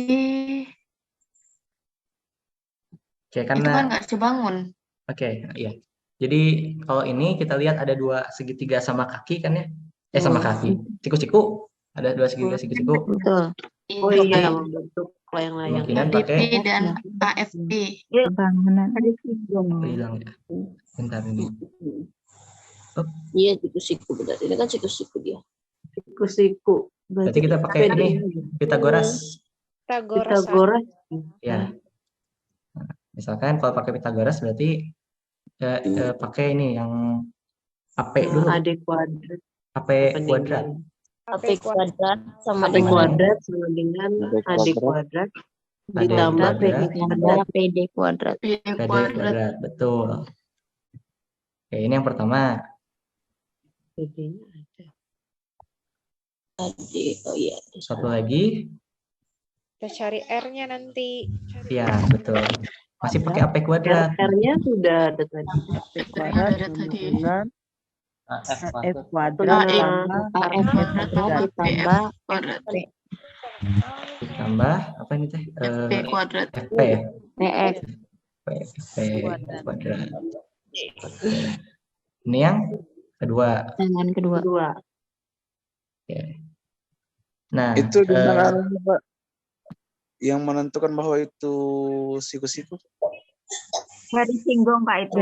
Oke, itu kan karena nggak sebangun. Oke, iya. Jadi kalau ini kita lihat ada dua segitiga sama kaki kan ya? Sama kaki. Siku-siku. Ada dua segitiga siku-siku. Betul. Oh iya, membentuk layang-layang. Kemungkinan ADP pakai dan AFB. Bangunan. hilang ya. Bentar ini. Iya, siku-siku benar. Ini kan siku-siku dia. Siku-siku. Berarti kita pakai ini Pitagoras. Pitagoras. Ya. Nah, misalkan kalau pakai Pitagoras berarti pakai ini yang AP dulu. AD kuadrat. AP kuadrat. AP kuadrat sama AP kuadrat sama dengan AD kuadrat ditambah PD kuadrat. PD kuadrat. PD kuadrat, betul. Oke, ini yang pertama. BD-nya ada. Tadi, oh iya. Satu lagi. Kita cari R-nya nanti. Ya, betul. Masih pakai AP kuadrat. R-nya sudah ada tadi. AP kuadrat sama dengan AF kuadrat ditambah kuadrat. Ditambah apa ini teh? FP kuadrat. FP ya? PF. FP kuadrat. Ini yang kedua. Dengan kedua. Oke. Nah, Itu di mana Pak? Yang menentukan bahwa itu siku-siku? Garis singgung Pak itu.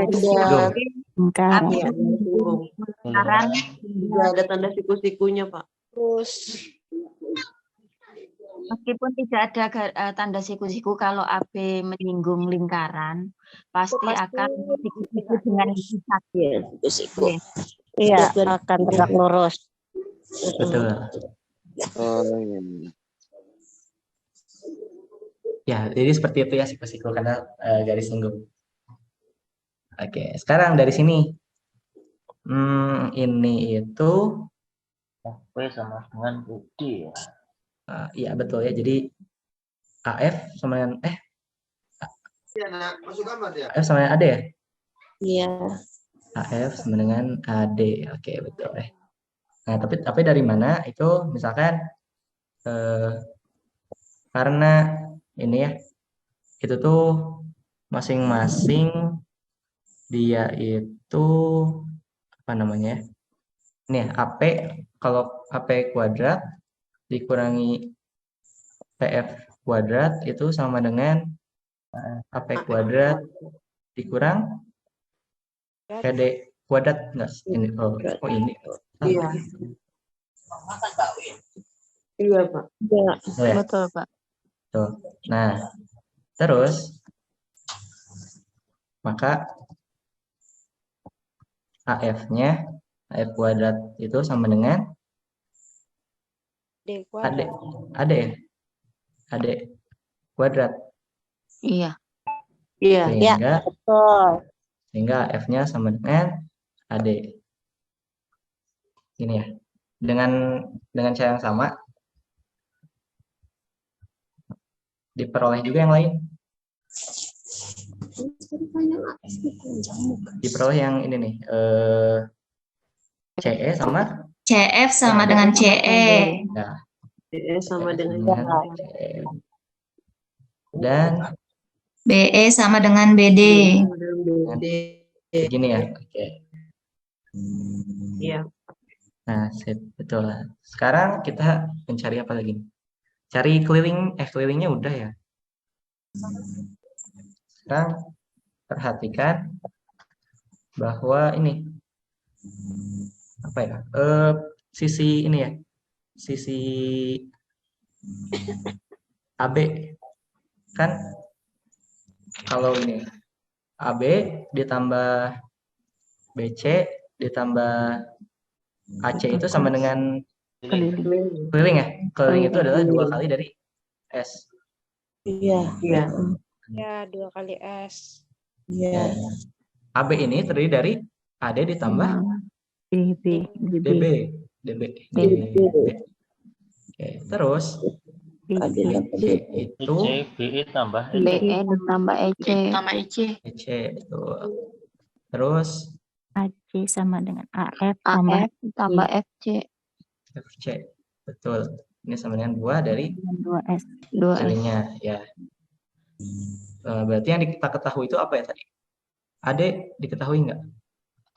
Lingkaran. Lingkaran. Juga ada tanda siku-sikunya Pak. Terus Meskipun tidak ada tanda siku-siku, kalau AB menyinggung lingkaran, pasti akan siku-siku dengan zigzag. Siku-siku. Iya, akan tegak lurus. betul. Oh, iya. Ya, jadi seperti itu ya siku-siku karena garis singgung. Oke, sekarang dari sini. Ini itu P sama dengan BD ya. Iya betul ya. Jadi AF sama dengan AF sama dengan AD ya? Iya. AF sama dengan AD. Oke, betul ya. Nah, tapi dari mana? Itu misalkan karena ini ya, itu tuh masing-masing dia itu apa namanya? Nih, AP kalau AP kuadrat dikurangi PF kuadrat itu sama dengan AP kuadrat dikurang PD kuadrat enggak? Ini ini. Iya. Iya, Pak. Iya, Oh, ya? betul, Pak. Tuh. Nah, terus maka AF-nya AF kuadrat itu sama dengan D kuadrat. AD kuadrat. Iya. Iya. Sehingga AF-nya sama dengan AD. Ini ya. Dengan cara yang sama diperoleh juga yang lain. Diperoleh yang ini nih. CE sama CF sama dengan CE. Nah, CE sama dengan CE. Dan BE sama dengan BD. Gini ya. Oke. Iya. Nah, betul. Sekarang kita mencari apa lagi? Cari kelilingnya udah ya. Sekarang perhatikan bahwa ini apa ya? Sisi ini ya. Sisi AB kan kalau ini AB ditambah BC ditambah AC itu sama dengan keliling ya. Keliling itu adalah 2 kali dari S. Iya. Iya. Ya, 2 kali S. Iya. AB ini terdiri dari AD ditambah DB. Oke, terus itu BE tambah BE ditambah EC. EC itu. Terus AC sama dengan AF AF tambah FC. FC. Betul. Ini sama dengan 2 dari 2S. kelilingnya ya. Berarti yang kita ketahui itu apa ya tadi? AD diketahui nggak?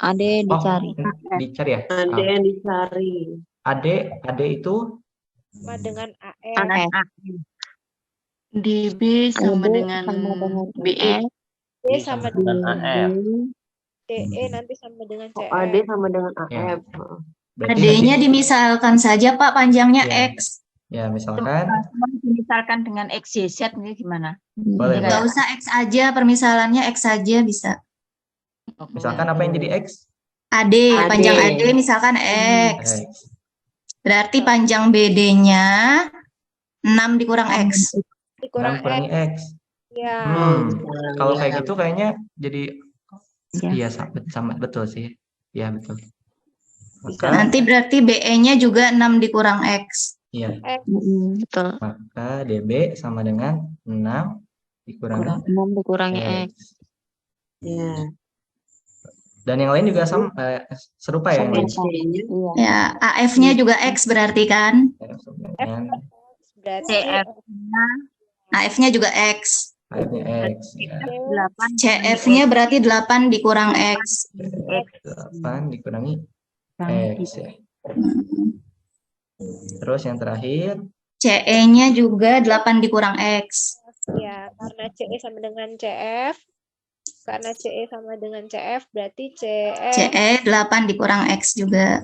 AD dicari. Dicari ya? Ada yang dicari. AD itu Sama dengan AF. DB sama dengan BE. D sama dengan AF. DE nanti sama dengan CF. AD sama dengan AF. AD-nya dimisalkan saja Pak, panjangnya Ya. X. Ya, misalkan Misalkan dengan XYZ ini gimana? boleh. Nggak usah X aja, permisalannya X saja bisa. Misalkan apa yang jadi X? AD, panjang AD misalkan X. Berarti panjang BD-nya 6 dikurang X. 6 kurangi X. Ya. Kalau kayak gitu kayaknya jadi Ya. Iya, sama betul sih. Iya, betul. Maka, Nanti berarti BE-nya juga 6 dikurang X. iya. Betul. Maka DB sama dengan 6 dikurangi 6 dikurangi X. Ya. Dan yang lain juga sama, serupa ya yang lain. Iya. Ya, AF-nya juga X berarti kan? Dengan Berarti CF-nya AF-nya juga X. AF-nya X. Ya. 8 CF-nya berarti 8 dikurang X. 8 dikurangi X ya. Terus yang terakhir, CE-nya juga 8 dikurang X. ya, karena CE sama dengan CF. Karena CE sama dengan CF, berarti CF CE 8 dikurang X juga.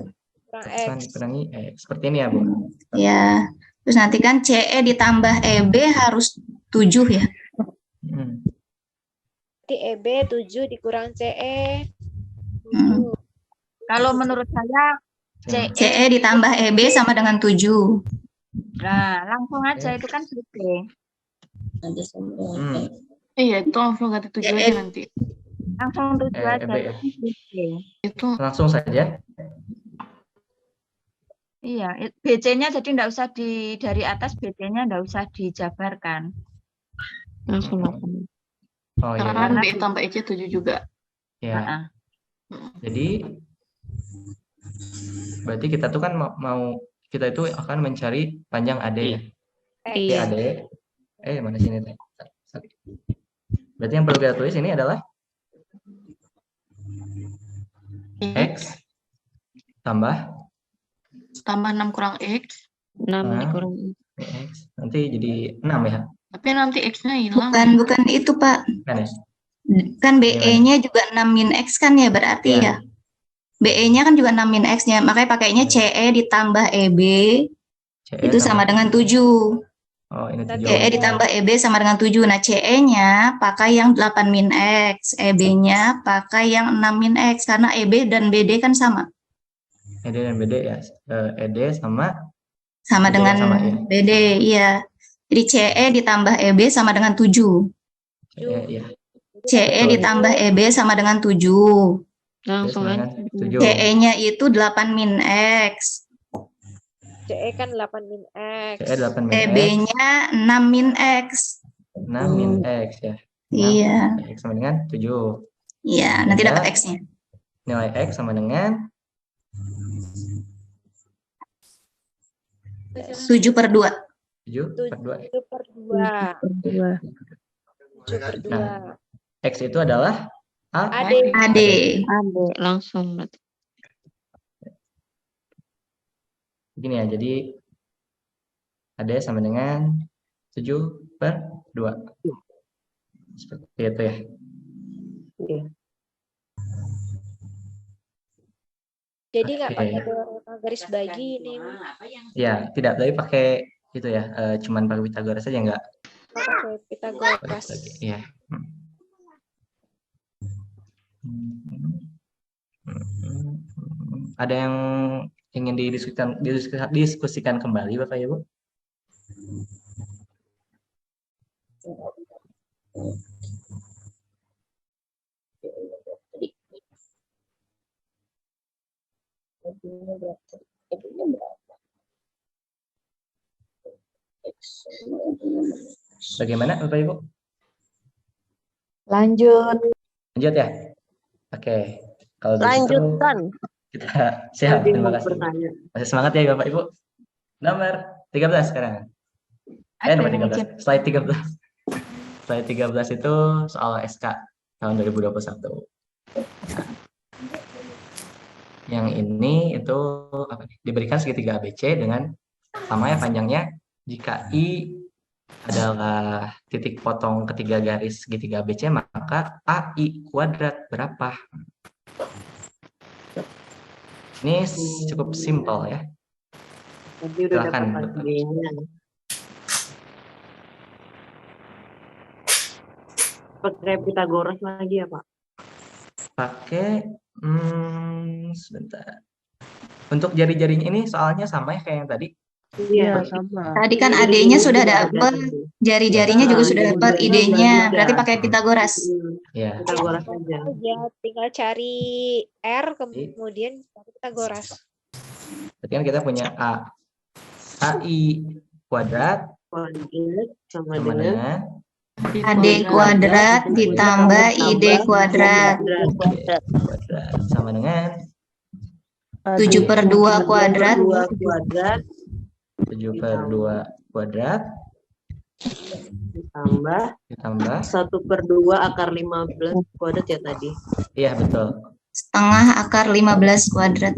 kurang 8 X. dikurangi X. Seperti ini ya, Bu. Ya. Terus nanti kan CE ditambah EB harus 7 ya. Berarti EB 7 dikurang CE. Kalau menurut saya CE ditambah EB sama dengan 7. Nah, langsung aja itu kan selesai. Iya, itu langsung ganti 7 aja nanti. Langsung 7 aja. EB ya. Itu Langsung saja. Iya, BC-nya jadi enggak usah dari atas, BC-nya enggak usah dijabarkan. Langsung 8. Oh iya. karena B tambah EC 7 juga. Ya. Jadi berarti kita tuh kan kita itu akan mencari panjang AD ya. Iya. AD. Mana sini teh? Berarti yang perlu kita tulis ini adalah X tambah 6 kurang X. 6 dikurang X. Nanti jadi 6 ya. Tapi nanti X-nya hilang. Bukan itu, Pak. Kan ya? Kan BE-nya juga 6 min X kan ya berarti ya. BE-nya kan juga 6 min X-nya. Makanya pakainya CE ditambah EB. Itu sama dengan 7. Oh, ini 7. CE ditambah EB sama dengan 7. Nah, CE-nya pakai yang 8 min X. EB-nya pakai yang 6 min X. Karena EB dan BD kan sama. ED dan BD ya. ED sama dengan sama, ya. BD, iya. Jadi CE ditambah EB sama dengan 7. Iya. CE ditambah EB sama dengan 7. Langsung aja. CE-nya itu 8 min X. CE kan 8 min X. CE 8 min X. EB-nya 6 min X. 6 min X ya. Iya. X sama dengan 7. Iya, nanti dapat X-nya. Nilai X sama dengan 7/2. 7/2. 7/2. Nah, X itu adalah AD. Langsung. Begini ya, jadi AD sama dengan 7/2. Seperti itu ya. Jadi nggak pakai teorema garis bagi ini. Ya, tidak, tapi pakai itu ya, cuman pakai Pythagoras saja nggak? Pakai Pythagoras. Iya. Ada yang ingin didiskusikan kembali, Bapak Ibu? Bagaimana, Bapak Ibu? Lanjut. Lanjut ya? Oke. Kalau Lanjutkan. Kita siap, terima kasih. Masih semangat ya Bapak Ibu? Nomor 13 sekarang. Nomor 13. Slide 13. Slide 13 itu soal SK tahun 2021. Nah, yang ini itu diberikan segitiga ABC dengan sama ya panjangnya. Jika I adalah titik potong ketiga garis segitiga ABC, maka AI kuadrat berapa? Ini cukup simpel ya. Tadi udah Silakan. dapat B-nya. Pakai Pythagoras lagi ya, Pak? Pakai sebentar. Untuk jari-jarinya ini soalnya sama ya kayak yang tadi. Iya, sama. Tadi kan AD-nya sudah dapat, jari-jarinya juga sudah dapat, ID-nya. Berarti pakai Pitagoras. Ya. Pitagoras aja. Tinggal cari R, kemudian cari Pitagoras. Berarti kan kita punya A. AI kuadrat sama dengan AD kuadrat ditambah ID kuadrat. Sama dengan 7/2 kuadrat. 7/2 kuadrat ditambah 1/2 akar 15 kuadrat ya tadi. Iya, betul. Setengah akar 15 kuadrat.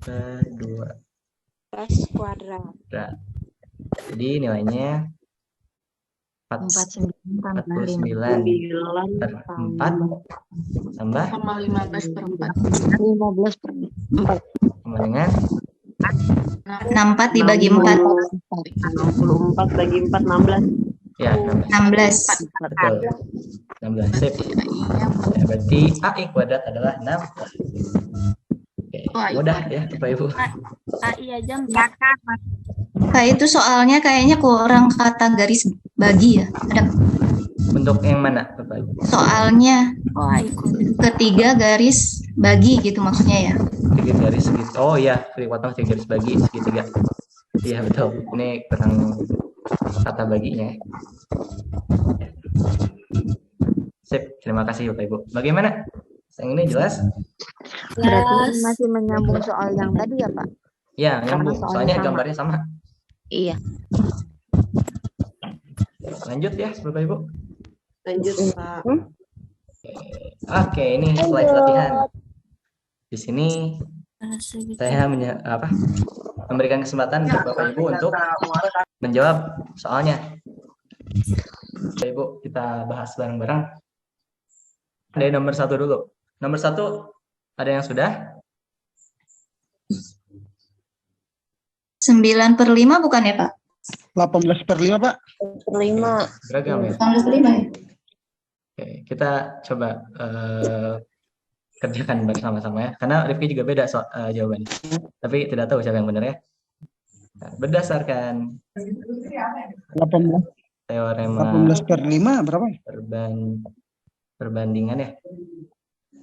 2 kuadrat. Jadi nilainya 49 per 4 tambah 15/4. 15/4. sama dengan 64 dibagi 4. 64 bagi 4, 16. Ya, 16. Betul. 16. Sip. Ya, berarti AI kuadrat adalah 6. Oke, mudah ya Bapak Ibu. AI aja 4. Pak, itu soalnya kayaknya kurang kata garis bagi ya. Ada Untuk yang mana Bapak Ibu? soalnya ketiga garis bagi gitu maksudnya ya. 3 garis segitiga. Oh iya, potong 3 garis bagi segitiga. Iya, betul. Ini kurang kata baginya. Sip, terima kasih Bapak Ibu. Bagaimana? Yang ini jelas? Berarti masih menyambung soal yang tadi ya, Pak? Ya, nyambung. Karena Soalnya sama. gambarnya sama. Iya. Lanjut ya, Bapak Ibu. Lanjut, Pak. Oke, ini slide latihan. Di sini saya memberikan kesempatan untuk Bapak Ibu untuk menjawab soalnya. Bapak Ibu, kita bahas bareng-bareng. Dari nomor 1 dulu. Nomor 1, ada yang sudah? 9/5 bukan ya, Pak? 18/5, Pak. 5. Beragam ya? 18/5 ya? Oke, kita coba kerjakan bersama-sama ya. Karena Rifki juga beda jawabannya. Tapi tidak tahu siapa yang benar ya. Nah, berdasarkan 18. teorema 18/5 berapa? Perbandingan ya.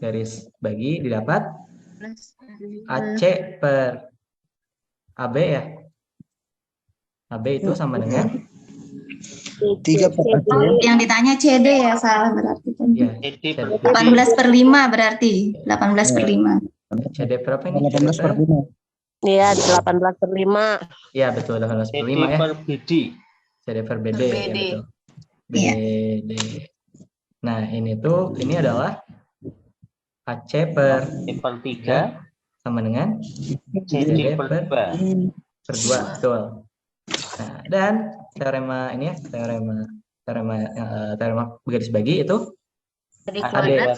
Garis bagi didapat AC per AB ya. AB itu sama dengan 3 per AC. Yang ditanya CD ya, salah berarti. Ya, 18/5 berarti. 18/5. CD berapa ini? 18/5. Iya, 18/5. Ya, betul, 18/5 ya. per BD. CD per BD. Per Ya, BD. betul. Iya. BD. Nah, ini adalah AC per 3 sama dengan CD per 2. per 2, betul. Nah, dan teorema ini ya, teorema garis bagi itu AD kuadrat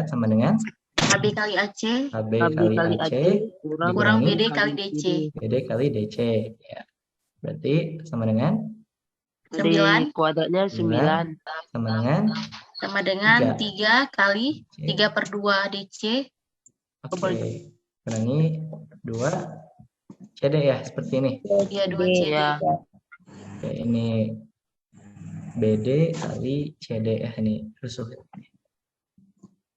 sama dengan AB kali AC AB kali AC kurang BD kali DC. BD kali DC. Ya. Berarti sama dengan 9 kuadratnya 9. sama dengan 3 kali 3/2 DC. Oke. Kurangi 2 CD ya, seperti ini. Iya, 2 CD. Oke, ini BD kali CD ya, ini rusuh.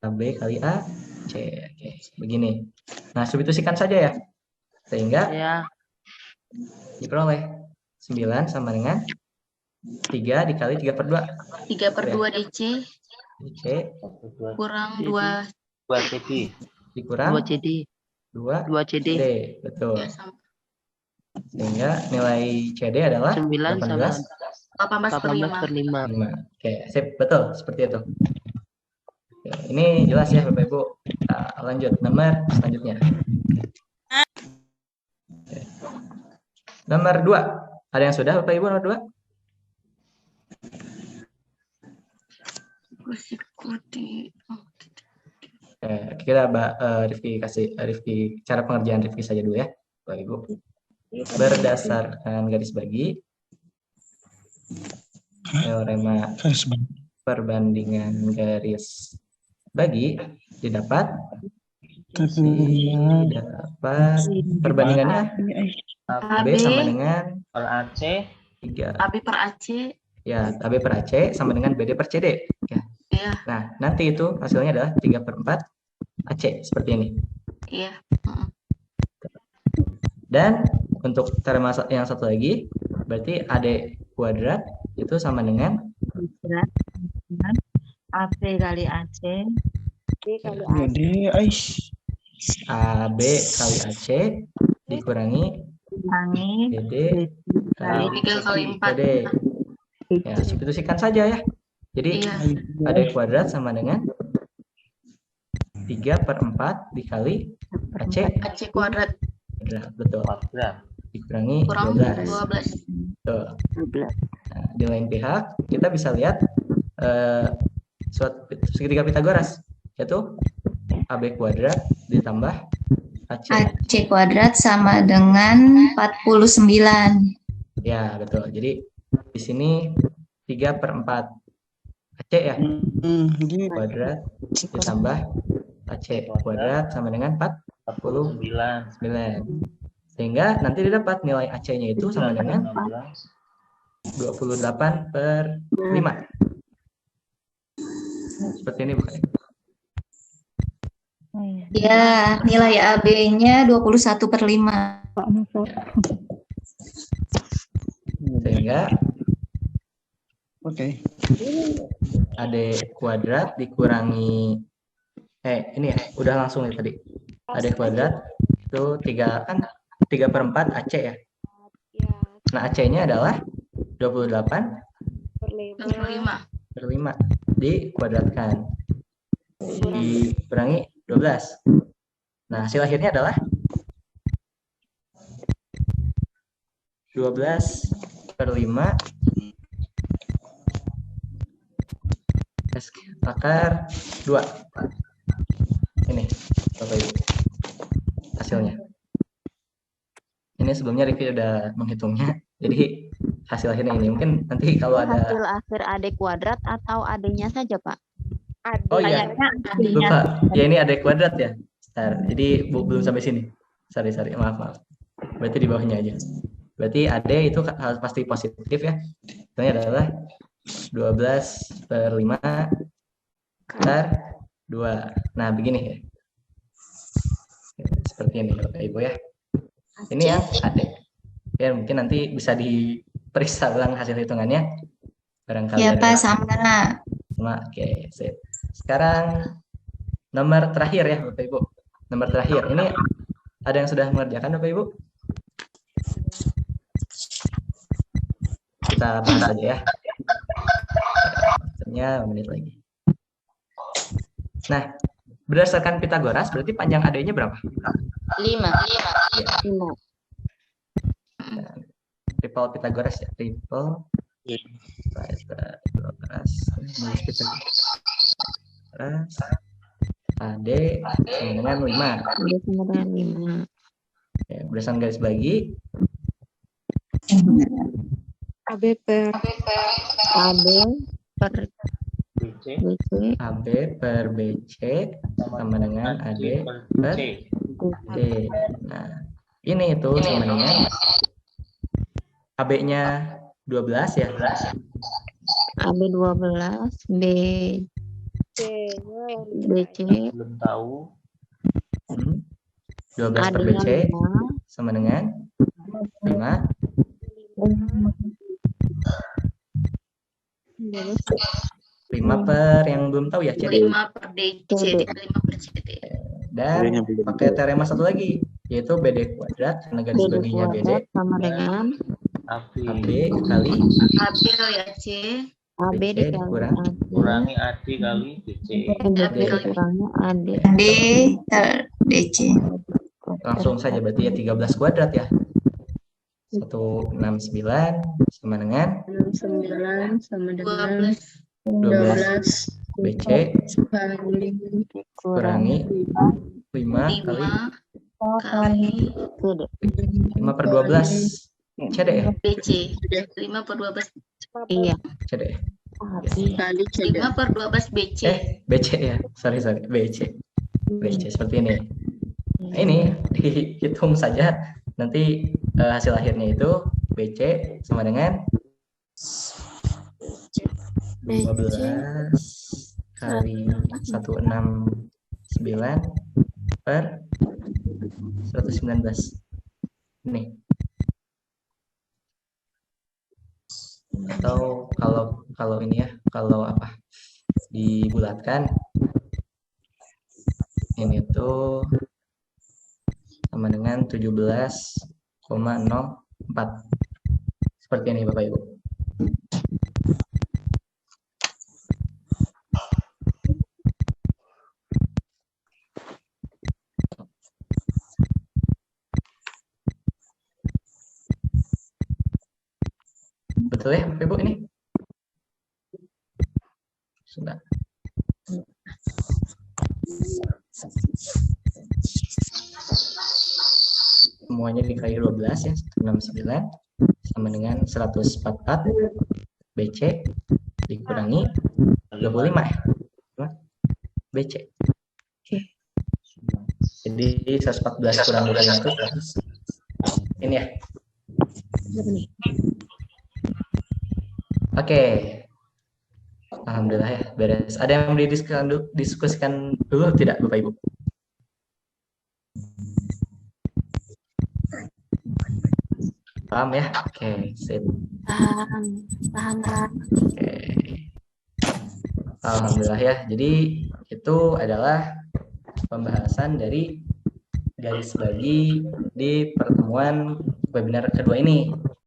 AB kali A C. Oke, begini. Nah, substitusikan saja ya. Sehingga diperoleh 9 sama dengan 3 dikali 3/2. 3/2 DC DC kurang 2 CD. dikurang 2 CD. 2 CD. D, betul. Sehingga nilai CD adalah 9 sama 18/5. 5. Oke, sip, betul seperti itu. Oke, ini jelas ya Bapak Ibu. Kita lanjut nomor selanjutnya. Oke. Nomor 2. Ada yang sudah Bapak Ibu nomor 2? Kita Rifki cara pengerjaan Rifki saja dulu ya Bapak Ibu. Berdasarkan garis bagi teorema perbandingan garis bagi didapat dapat perbandingannya AB sama dengan per AC 3. AB per AC. Ya, AB per AC sama dengan BD per CD. Ya. Iya. Nah, nanti itu hasilnya adalah 3/4 AC seperti ini. Iya. Dan untuk teorema yang satu lagi, berarti AD kuadrat itu sama dengan AB kali AC. AB kali AC dikurangi BD kali 3 kali 4. BD. Ya, substitusikan saja ya. Jadi AD kuadrat sama dengan 3/4 dikali AC kuadrat. Betul. Dikurangi Kurang 12. Tuh. Nah, di lain pihak kita bisa lihat suatu segitiga Pitagoras, yaitu AB kuadrat ditambah AC kuadrat sama dengan 49. Ya, betul. Jadi di sini 3/4 AC ya. Kuadrat ditambah AC kuadrat sama dengan 49. Sehingga nanti didapat nilai AC-nya itu sama dengan 28/5. Seperti ini bukan? Ya, nilai AB-nya 21/5. Sehingga AD kuadrat dikurangi ini ya, udah langsung ya tadi. AD kuadrat itu 3/4 AC ya. Nah, AC-nya adalah 28/5 dikuadratkan dikurangi 12. Nah, hasil akhirnya adalah 12/5 akar 2. Ini Bapak Ibu hasilnya. Ini sebelumnya Rifki udah menghitungnya, jadi hasil akhirnya ini. Mungkin nanti kalau ada Hasil akhir AD kuadrat atau AD-nya saja, Pak? Oh iya, lupa. Ya ini AD kuadrat ya. Bentar. Jadi belum sampai sini. Sorry, maaf. Berarti di bawahnya aja. Berarti AD itu harus pasti positif ya. Itu adalah 12/5 akar 2. Nah, begini ya. Seperti ini Bapak Ibu ya. Ini yang AD. Ya, mungkin nanti bisa diperiksa ulang hasil hitungannya. Barangkali Ya, Pak, sama. Oke, sip. Sekarang nomor terakhir ya Bapak Ibu. Nomor terakhir. Ini ada yang sudah mengerjakan Bapak Ibu? Kita bahas aja ya. Ternyata menit lagi. Nah, berdasarkan Pitagoras berarti panjang AD-nya berapa? 5. Ya. 5. Triple Pitagoras ya. Triple Pitagoras. AD sama dengan 5. Ya, berdasarkan garis bagi AB per BC. AB per BC sama dengan AD per D. Nah, ini itu sama dengan AB-nya 12 ya. AB 12, BC belum tahu. 12 per BC sama dengan 5. 5 per yang belum tahu ya, CD. 5 per DC, 5 per CD. Dan pakai teorema satu lagi, yaitu BD kuadrat karena garis baginya BD sama dengan AB kali AB kali AC. AB Kurangi AD kali BC. Kurangi AD. AD DC. Langsung saja berarti ya 13 kuadrat ya. 169 sama dengan 9 sama dengan 12 BC kurangi 5 kali 5 per 12 CD ya? BC 5 per 12. Iya. CD. 5 per 12 BC. BC ya, sorry BC seperti ini. Nah, ini dihitung saja nanti hasil akhirnya itu BC sama dengan 12 kali 169 per 119. Nih. Atau kalau ini ya, kalau apa? Dibulatkan ini tuh sama dengan 17,04. Seperti ini Bapak Ibu. Betul ya Bapak Ibu ini? Sudah. Semuanya dikali 12 ya, 169 sama dengan 144 BC dikurangi 25 ya. BC. Jadi 114 kurang 25 itu 100. Ini ya. Oke. Alhamdulillah ya, beres. Ada yang mau didiskusikan dulu tidak Bapak Ibu? Paham ya? Oke, sip. Paham. Oke. Alhamdulillah ya. Jadi itu adalah pembahasan dari garis bagi di pertemuan webinar kedua ini.